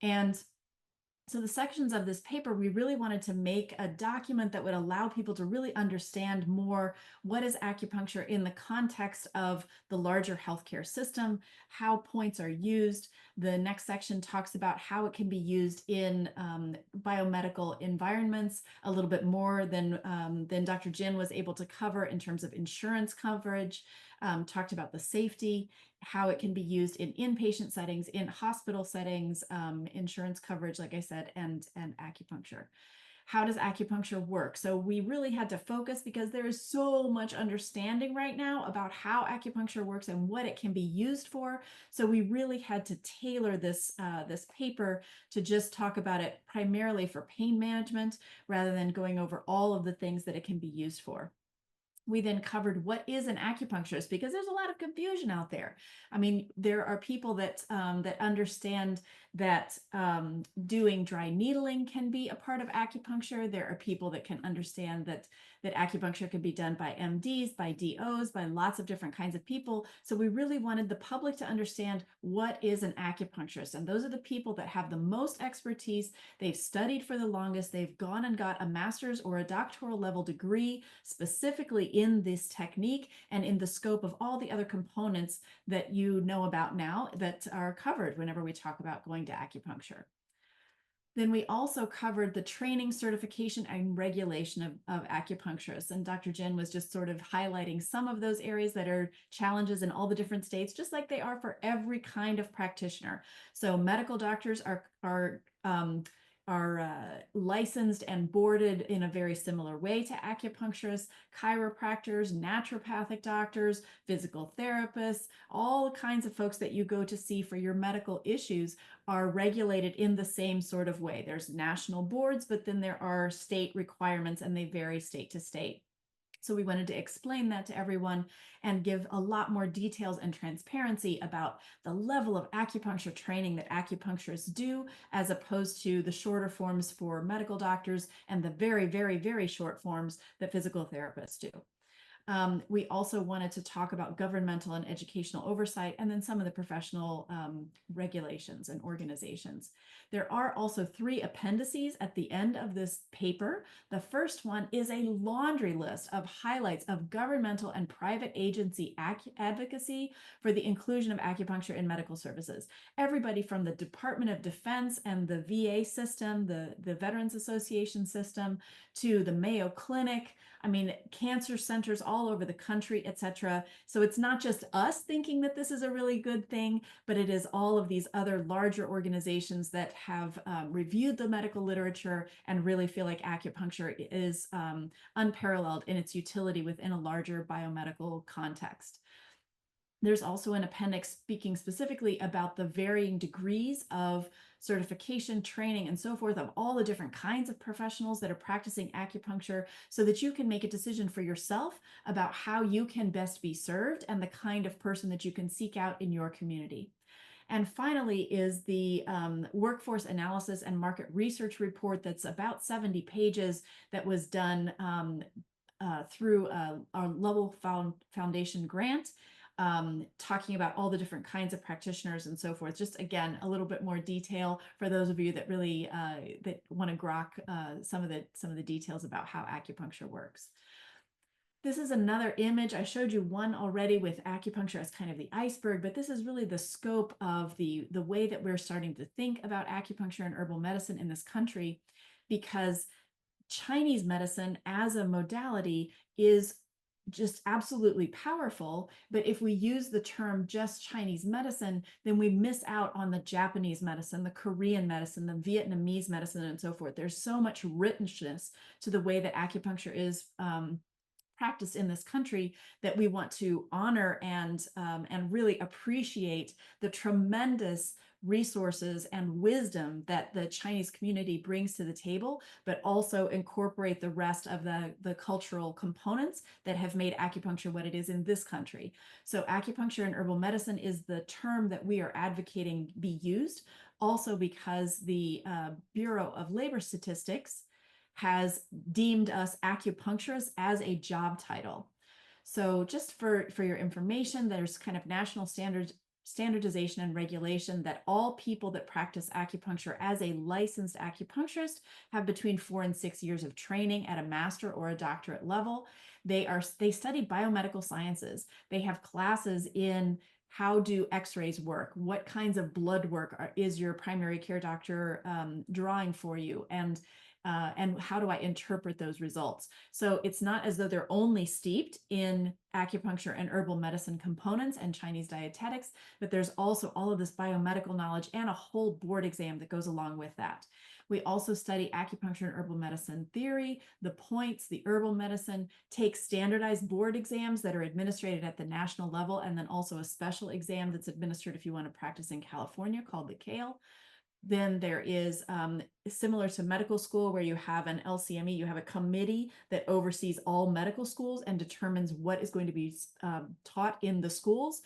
And so the sections of this paper, we really wanted to make a document that would allow people to really understand more what is acupuncture in the context of the larger healthcare system, how points are used. The next section talks about how it can be used in biomedical environments a little bit more than Dr. Jin was able to cover in terms of insurance coverage, talked about the safety, how it can be used in inpatient settings, in hospital settings, insurance coverage, like I said, and acupuncture. How does acupuncture work? So we really had to focus because there is so much understanding right now about how acupuncture works and what it can be used for. So we really had to tailor this paper to just talk about it primarily for pain management rather than going over all of the things that it can be used for. We then covered what is an acupuncturist because there's a lot of confusion out there. I mean, there are people that understand that doing dry needling can be a part of acupuncture. There are people that can understand that acupuncture can be done by MDs, by DOs, by lots of different kinds of people. So we really wanted the public to understand what is an acupuncturist. And those are the people that have the most expertise. They've studied for the longest. They've gone and got a master's or a doctoral level degree specifically in this technique and in the scope of all the other components that you know about now that are covered whenever we talk about going to acupuncture. Then we also covered the training, certification, and regulation of acupuncturists. And Dr. Jin was just sort of highlighting some of those areas that are challenges in all the different states, just like they are for every kind of practitioner. So medical doctors are licensed and boarded in a very similar way to acupuncturists, chiropractors, naturopathic doctors, physical therapists, all kinds of folks that you go to see for your medical issues are regulated in the same sort of way. There's national boards, but then there are state requirements and they vary state to state. So we wanted to explain that to everyone and give a lot more details and transparency about the level of acupuncture training that acupuncturists do, as opposed to the shorter forms for medical doctors and the very, very, very short forms that physical therapists do. We also wanted to talk about governmental and educational oversight and then some of the professional regulations and organizations. There are also 3 appendices at the end of this paper. The first one is a laundry list of highlights of governmental and private agency advocacy for the inclusion of acupuncture in medical services. Everybody from the Department of Defense and the VA system, the Veterans Association system, to the Mayo Clinic, I mean, cancer centers all over the country, etc. So it's not just us thinking that this is a really good thing, but it is all of these other larger organizations that have reviewed the medical literature and really feel like acupuncture is unparalleled in its utility within a larger biomedical context. There's also an appendix speaking specifically about the varying degrees of certification, training, and so forth of all the different kinds of professionals that are practicing acupuncture so that you can make a decision for yourself about how you can best be served and the kind of person that you can seek out in your community. And finally is the workforce analysis and market research report that's about 70 pages that was done through our Lovell Foundation grant. Talking about all the different kinds of practitioners and so forth. Just again, a little bit more detail for those of you that really that want to grok some of the details about how acupuncture works. This is another image. I showed you one already with acupuncture as kind of the iceberg, but this is really the scope of the way that we're starting to think about acupuncture and herbal medicine in this country, because Chinese medicine as a modality is just absolutely powerful. But if we use the term just Chinese medicine, then we miss out on the Japanese medicine, the Korean medicine, the Vietnamese medicine, and so forth. There's so much richness to the way that acupuncture is practiced in this country that we want to honor and really appreciate the tremendous resources and wisdom that the Chinese community brings to the table, but also incorporate the rest of the cultural components that have made acupuncture what it is in this country. So acupuncture and herbal medicine is the term that we are advocating be used, also because the Bureau of Labor Statistics has deemed us acupuncturists as a job title. So just for your information, there's kind of national standardization and regulation that all people that practice acupuncture as a licensed acupuncturist have between 4 and 6 years of training at a master or a doctorate level. They study biomedical sciences. They have classes in how do x-rays work? What kinds of blood work is your primary care doctor drawing for you? And how do I interpret those results? So it's not as though they're only steeped in acupuncture and herbal medicine components and Chinese dietetics, but there's also all of this biomedical knowledge and a whole board exam that goes along with that. We also study acupuncture and herbal medicine theory, the points, the herbal medicine, take standardized board exams that are administered at the national level, and then also a special exam that's administered if you want to practice in California called the CALE. Then there is similar to medical school where you have an LCME, you have a committee that oversees all medical schools and determines what is going to be taught in the schools.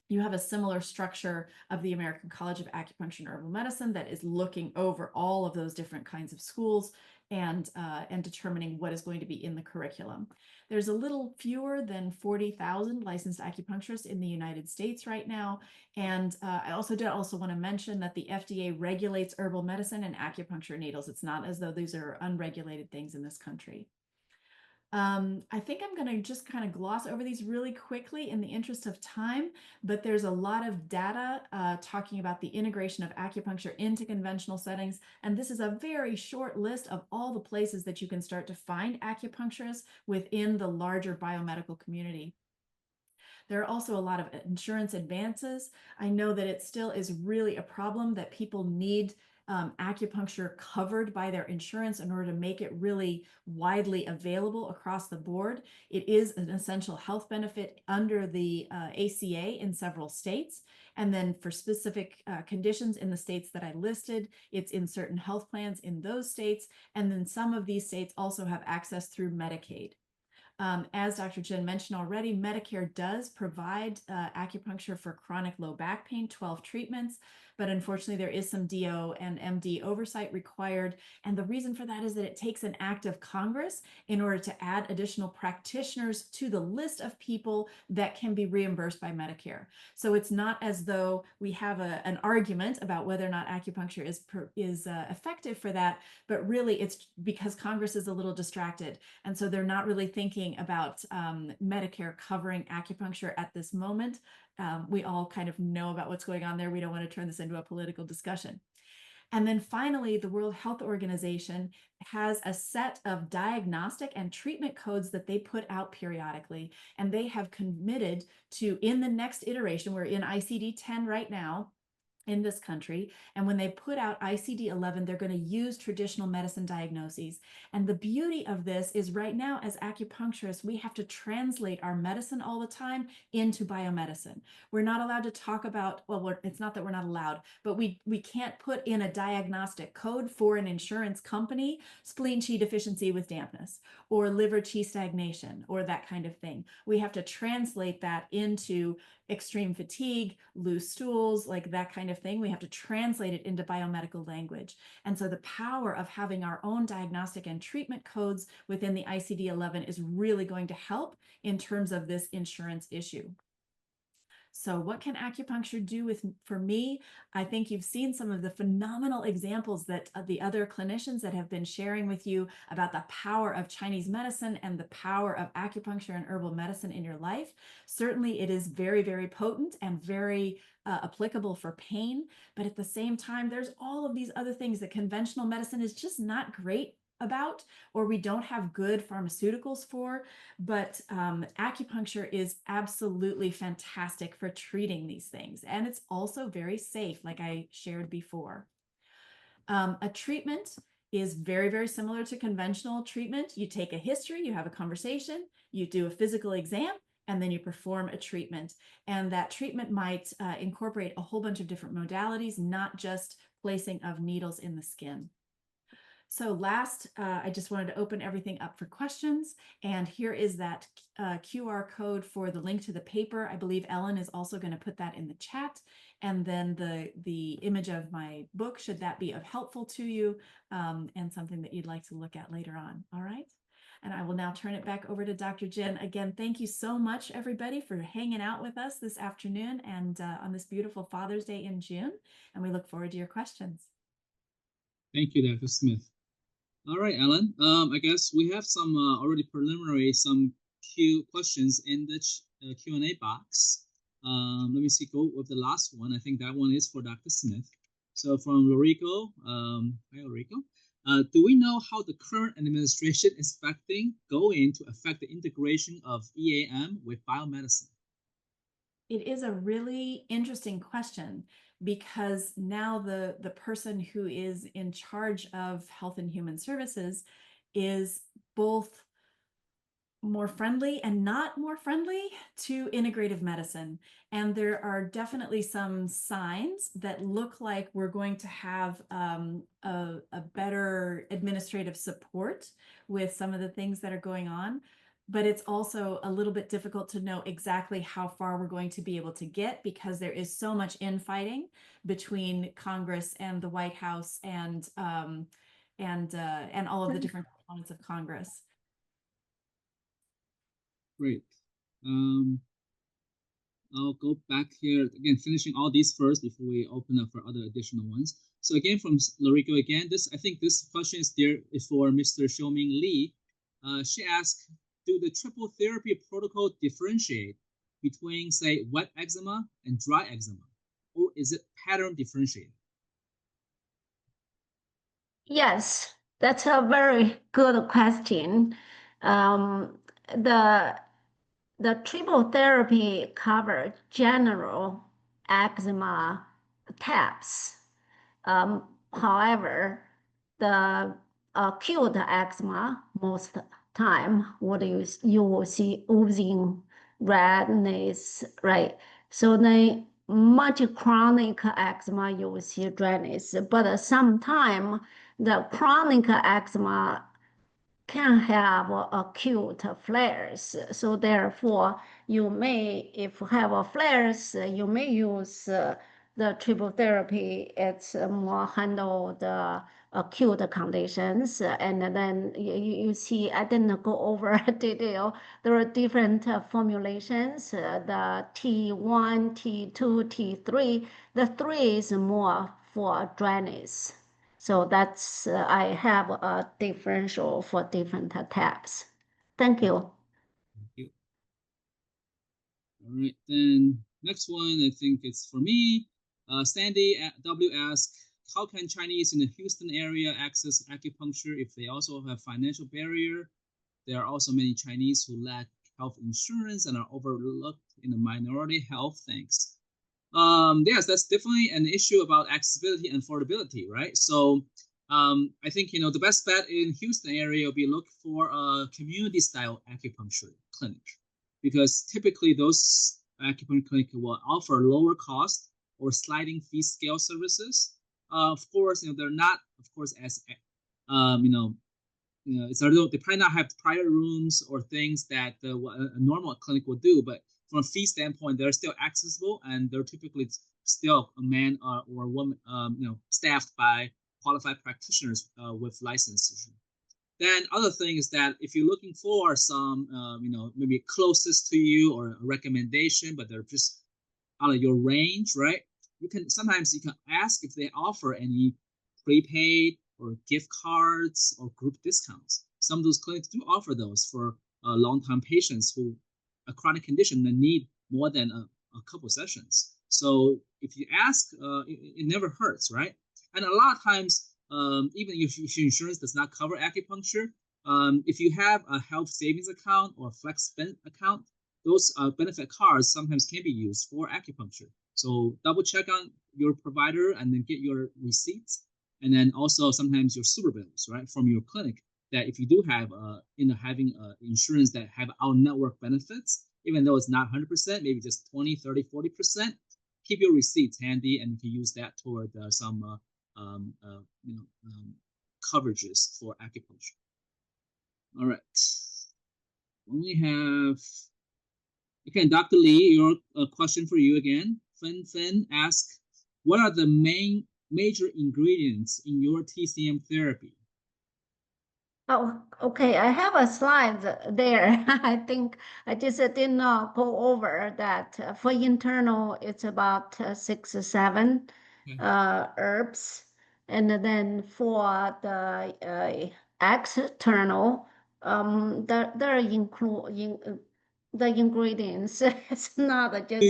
You have a similar structure of the American College of Acupuncture and Herbal Medicine that is looking over all of those different kinds of schools and determining what is going to be in the curriculum. There's a little fewer than 40,000 licensed acupuncturists in the United States right now. And I also want to mention that the FDA regulates herbal medicine and acupuncture needles. It's not as though these are unregulated things in this country. I think I'm going to just kind of gloss over these really quickly in the interest of time, but there's a lot of data talking about the integration of acupuncture into conventional settings. And this is a very short list of all the places that you can start to find acupuncturists within the larger biomedical community. There are also a lot of insurance advances. I know that it still is really a problem that people need acupuncture covered by their insurance in order to make it really widely available across the board. It is an essential health benefit under the ACA in several states. And then for specific conditions in the states that I listed, it's in certain health plans in those states. And then some of these states also have access through Medicaid. As Dr. Jin mentioned already, Medicare does provide acupuncture for chronic low back pain, 12 treatments, but unfortunately there is some DO and MD oversight required. And the reason for that is that it takes an act of Congress in order to add additional practitioners to the list of people that can be reimbursed by Medicare. So it's not as though we have an argument about whether or not acupuncture is effective for that, but really it's because Congress is a little distracted. And so they're not really thinking about Medicare covering acupuncture at this moment. We all kind of know about what's going on there. We don't want to turn this into a political discussion. And then finally, the World Health Organization has a set of diagnostic and treatment codes that they put out periodically. And they have committed to, in the next iteration, we're in ICD-10 right now in this country. And when they put out ICD-11, they're going to use traditional medicine diagnoses. And the beauty of this is right now, as acupuncturists, we have to translate our medicine all the time into biomedicine. We're not allowed to talk about, well, it's not that we're not allowed, but we can't put in a diagnostic code for an insurance company, spleen qi deficiency with dampness, or liver qi stagnation, or that kind of thing. We have to translate that into extreme fatigue, loose stools, like that kind of thing. We have to translate it into biomedical language. And so the power of having our own diagnostic and treatment codes within the ICD-11 is really going to help in terms of this insurance issue. So what can acupuncture do for me? I think you've seen some of the phenomenal examples that the other clinicians that have been sharing with you about the power of Chinese medicine and the power of acupuncture and herbal medicine in your life. Certainly it is very, very potent and very applicable for pain. But at the same time, there's all of these other things that conventional medicine is just not great about, or we don't have good pharmaceuticals for, but acupuncture is absolutely fantastic for treating these things. And it's also very safe, like I shared before. A treatment is very, very similar to conventional treatment. You take a history, you have a conversation, you do a physical exam, and then you perform a treatment. And that treatment might incorporate a whole bunch of different modalities, not just placing of needles in the skin. So last, I just wanted to open everything up for questions. And here is that QR code for the link to the paper. I believe Ellen is also going to put that in the chat. And then the image of my book, should that be of helpful to you, and something that you'd like to look at later on. All right. And I will now turn it back over to Dr. Jin. Again, thank you so much, everybody, for hanging out with us this afternoon and on this beautiful Father's Day in June. And we look forward to your questions. Thank you, Dr. Smith. All right, Ellen. I guess we have some already preliminary questions in the Q&A box. Let me see. Go with the last one. I think that one is for Dr. Smith. So from Lorico, hi Lorico. Do we know how the current administration is going to affect the integration of EAM with biomedicine? It is a really interesting question, because now the person who is in charge of Health and Human Services is both more friendly and not more friendly to integrative medicine. And there are definitely some signs that look like we're going to have a better administrative support with some of the things that are going on. But it's also a little bit difficult to know exactly how far we're going to be able to get, because there is so much infighting between Congress and the White House and all of the different components of Congress. Great. I'll go back here again, finishing all these first before we open up for other additional ones. So again, from Lorico again, I think this question is there for Mr. Xiaoming Li. She asked, do the triple therapy protocol differentiate between, say, wet eczema and dry eczema, or is it pattern differentiated? Yes, that's a very good question. The triple therapy covered general eczema types. However, the acute eczema, most time, you will see oozing, redness, right? So the much chronic eczema, you will see redness, but sometimes the chronic eczema can have acute flares. So therefore, you may, if you have flares, you may use the triple therapy. It's more handle the acute conditions. And then you see, I didn't go over detail. There are different formulations, the T1, T2, T3. The 3 is more for dryness. So that's, I have a differential for different types. Thank you. Thank you. All right, then next one, I think it's for me. Sandy W asks, how can Chinese in the Houston area access acupuncture if they also have financial barrier? There are also many Chinese who lack health insurance and are overlooked in the minority health. Thanks. Yes, that's definitely an issue about accessibility and affordability, right? So I think, the best bet in Houston area will be look for a community style acupuncture clinic, because typically those acupuncture clinics will offer lower cost or sliding fee scale services. Of course, they're not, of course, as it's they probably not have private rooms or things that a normal clinic would do, but from a fee standpoint, they're still accessible, and they're typically still a man or a woman, staffed by qualified practitioners with license. Then other thing is that if you're looking for some, maybe closest to you or a recommendation, but they're just out of your range, right? Sometimes you can ask if they offer any prepaid or gift cards or group discounts. Some of those clinics do offer those for long-term patients who a chronic condition that need more than a couple sessions. So if you ask, it never hurts, right? And a lot of times even if your insurance does not cover acupuncture, if you have a health savings account or flex spend account, those benefit cards sometimes can be used for acupuncture. So double check on your provider and then get your receipts. And then also sometimes your super bills, right, from your clinic, that if you do have, having insurance that have out-network benefits, even though it's not 100%, maybe just 20, 30, 40%, keep your receipts handy and you can use that toward some coverages for acupuncture. All right. We have, again, Dr. Lee, your question for you again. Fen asks, what are the major ingredients in your TCM therapy? Oh, okay. I have a slide there. I think I just did not go over that. For internal, it's about 6 or 7 herbs. And then for the external, there include the ingredients. It's not just.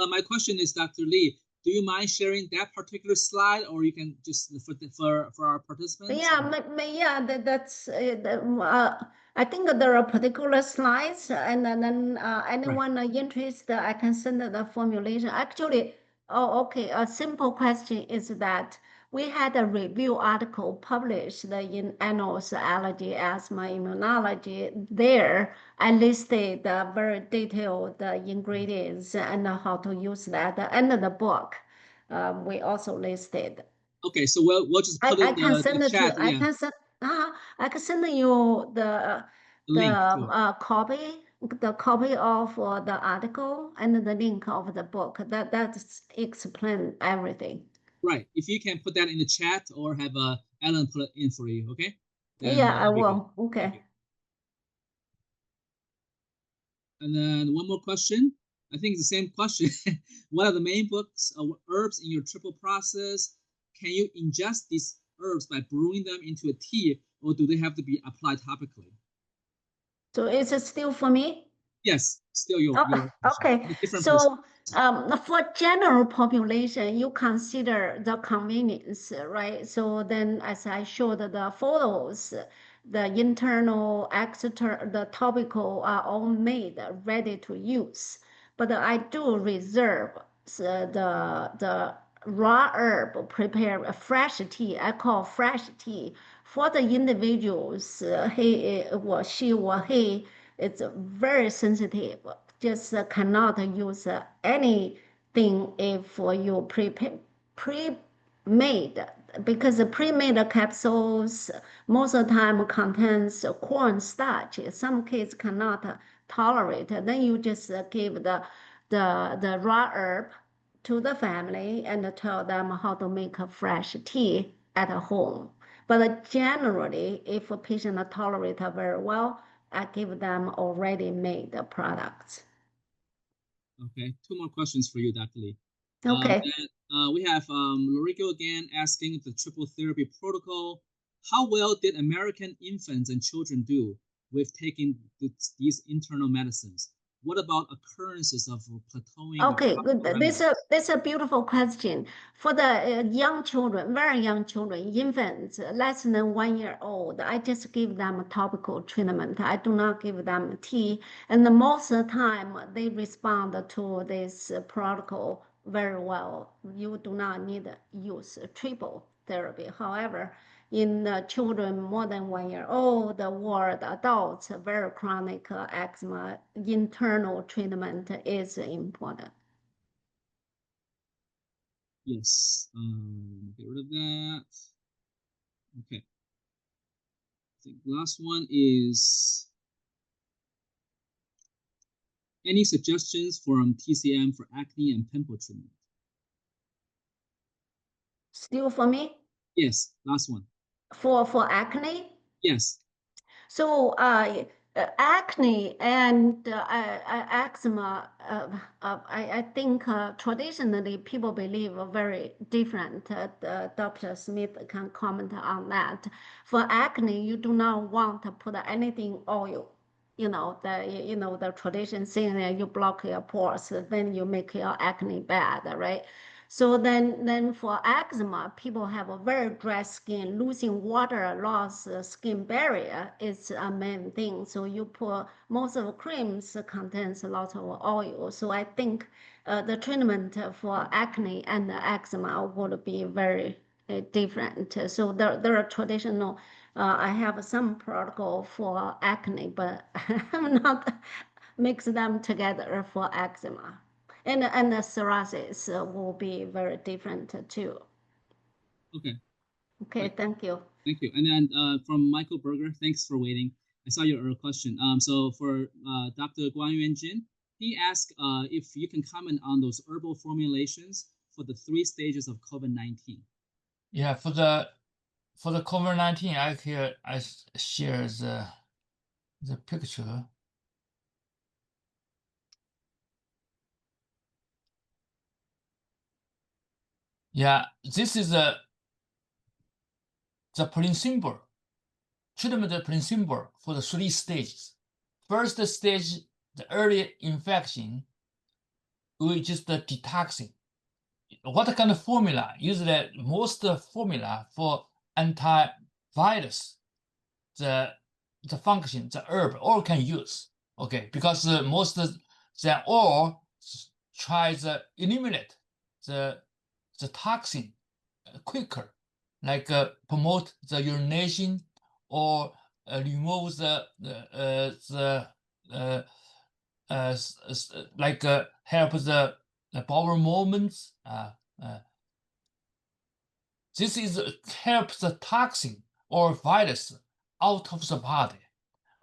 My question is, Dr. Lee, do you mind sharing that particular slide, or you can just for our participants? Yeah, that's. I think there are particular slides, and then anyone interested, I can send the formulation. Actually, okay. A simple question is that we had a review article published in Annals Allergy, Asthma, Immunology. There, I listed very detailed ingredients and how to use that. And the book, we also listed. Okay, so we'll just put it in the chat. I can send you the copy of the article and the link of the book. That explain everything. Right. If you can put that in the chat or have Ellen put it in for you, okay? Then, yeah, I will. Okay. And then one more question. I think it's the same question. What are the main books of herbs in your triple process? Can you ingest these herbs by brewing them into a tea, or do they have to be applied topically? So is it still for me? Yes, still your okay. So for general population, you consider the convenience, right? So then, as I showed the photos, the internal, external, the topical are all made ready to use. But I do reserve the raw herb, prepare a fresh tea. I call fresh tea for the individuals. He or she or he. It's very sensitive. Just cannot use anything if you pre-made, because the pre-made capsules most of the time contains cornstarch. Some kids cannot tolerate. Then you just give the raw herb to the family and tell them how to make a fresh tea at home. But generally, if a patient tolerate very well, I give them already made products. Okay, 2 more questions for you, Dr. Lee. Okay. We have Lorico again asking the triple therapy protocol. How well did American infants and children do with taking these internal medicines? What about occurrences of plateauing? Okay, good. This is a beautiful question. For the young children, very young children, infants, less than 1 year old, I just give them a topical treatment. I do not give them tea. And most of the time, they respond to this protocol very well. You do not need to use triple therapy. However, in children more than 1 year old or the adults, very chronic eczema, internal treatment is important. Yes, get rid of that. Okay. I think last one is any suggestions from TCM for acne and pimple treatment? Still for me? Yes, last one. For acne? Yes. So acne and eczema, I think traditionally people believe are very different. Dr. Smith can comment on that. For acne, you do not want to put anything oil the tradition saying that you block your pores, then you make your acne bad, right? So then for eczema, people have a very dry skin, losing water, loss skin barrier is a main thing. So you put most of creams contains a lot of oil. So I think the treatment for acne and eczema would be very different. So there are traditional. I have some protocol for acne, but I'm not mix them together for eczema. And the psoriasis will be very different too. Okay. Okay, Right. thank you. Thank you. And then from Michael Berger, thanks for waiting. I saw your question. So for Dr. Guan-Yuan Jin, he asked if you can comment on those herbal formulations for the 3 stages of COVID-19. Yeah, for the COVID-19, I share the picture. Yeah, this is the principle, treatment principle for the 3 stages. First stage, the early infection, we just detoxing. What kind of formula? Usually, most formula for antivirus, the function, the herb, all can use. Okay, because most they all try to eliminate the toxin quicker, like promote the urination or remove like help the bowel movements. This is helps the toxin or virus out of the body,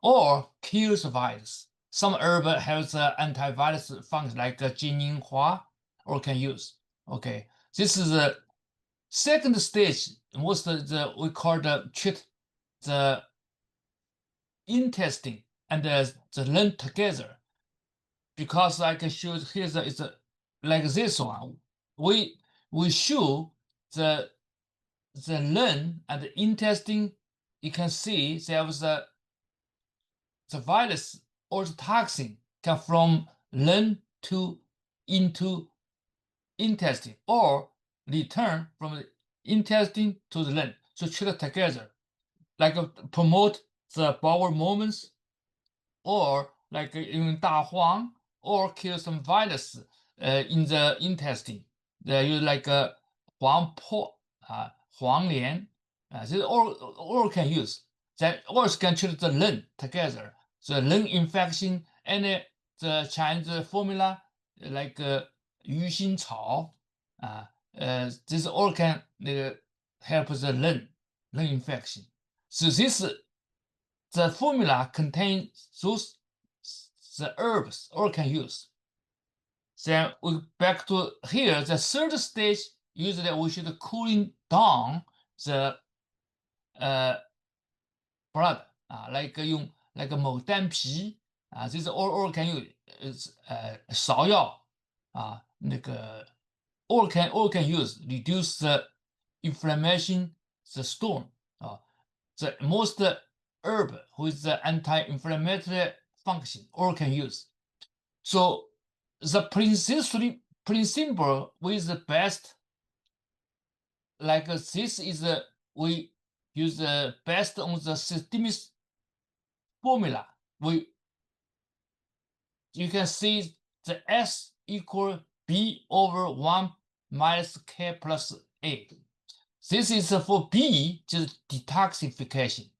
or kills the virus. Some herb has antivirus function like Jininhua, or can use. Okay, this is the second stage. Most of we call the treat the intestine and the lung together, because I can show here is like this one. We show the lung and the intestine. You can see there was the virus or the toxin come from lung to into intestine, or return from the intestine to the lung. So treat together, like promote the bowel movements, or like in Da Huang, or kill some virus in the intestine. They use like Huang Po, Huang Lian. This all can use. That also can treat the lung together. The lung infection and the Chinese formula like Yu Xin Cao, this all can help the lung infection. So this the formula contains those the herbs all can use. Then we back to here. The third stage, usually we should cooling down the blood, like 用 like 牡丹皮this all can use 芍药那个 all can use reduce the inflammation, the stone the most herb with the anti-inflammatory function all can use. So the principle with the best, like this is we use the best on the systemic formula. You can see the S equal B over 1 minus K plus A. This is for B, just detoxification.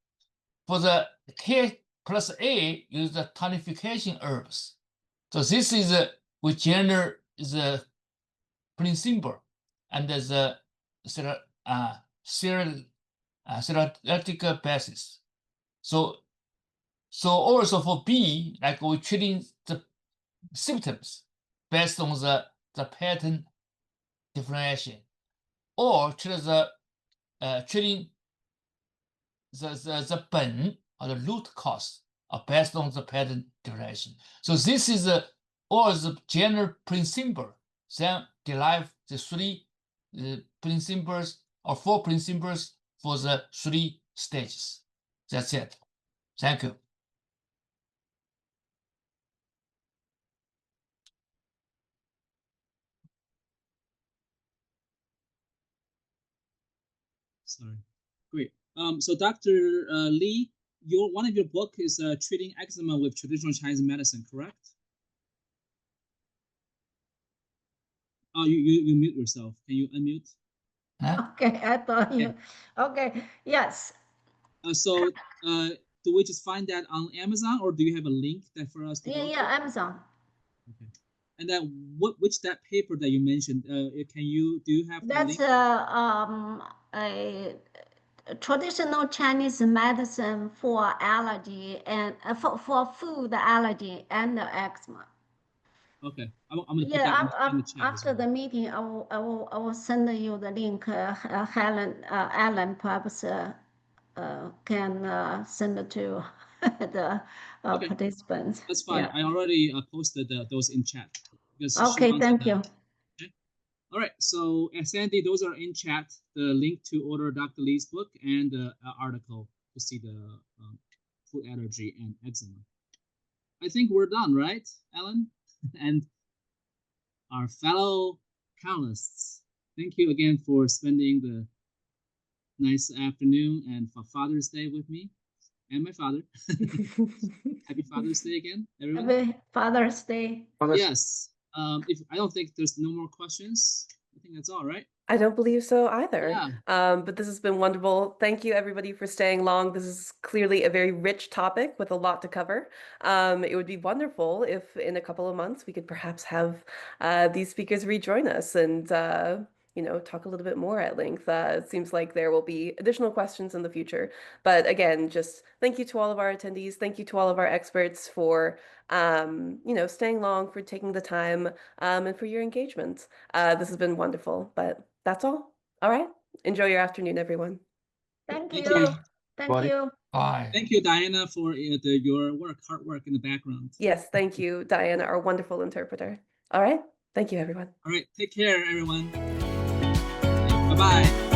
For the K plus A, use the tonification herbs. So this is we generate the principle and the theoretic basis. So also for B, like we treating the symptoms based on the pattern differentiation, or treat treating the本, or the root cause based on the pattern differentiation. So this is all the general principle. Then derive the 3 principles or 4 principles for the 3 stages. That's it. Thank you. Sorry. Great. So Dr. Lee, one of your book is treating eczema with traditional Chinese medicine, correct? Oh, you mute yourself. Can you unmute? Huh? Okay, I thought you. Okay, yes. So do we just find that on Amazon, or do you have a link that for us to go to? Yeah, Amazon. Okay. And then which that paper that you mentioned? Do you have the That's link? a traditional Chinese medicine for allergy and for food allergy and eczema. Okay, I'm gonna put Yeah, that in the chat. after the meeting, I will send you the link. Alan perhaps can send it to the Okay. participants. That's fine. Yeah. I already posted those in chat. Because Okay, thank you. Okay. All right, so Sandy, those are in chat. The link to order Dr. Lee's book and the article to see the food allergy and eczema. I think we're done, right, Alan? And our fellow panelists, thank you again for spending the nice afternoon and for Father's Day with me and my father. Happy Father's Day again, everyone. Happy Father's Day. Yes. If I don't think there's no more questions, I think that's all right. I don't believe so either. Yeah. But this has been wonderful. Thank you, everybody, for staying long. This is clearly a very rich topic with a lot to cover. It would be wonderful if in a couple of months we could perhaps have these speakers rejoin us and talk a little bit more at length. It seems like there will be additional questions in the future. But again, just thank you to all of our attendees. Thank you to all of our experts for staying long, for taking the time, and for your engagement. This has been wonderful, but that's all. All right. Enjoy your afternoon, everyone. Thank Thank you. you. Thank you. Bye. Thank you, Diana, for your hard work in the background. Yes, thank you, Diana, our wonderful interpreter. All right. Thank you, everyone. All right. Take care, everyone. Bye-bye.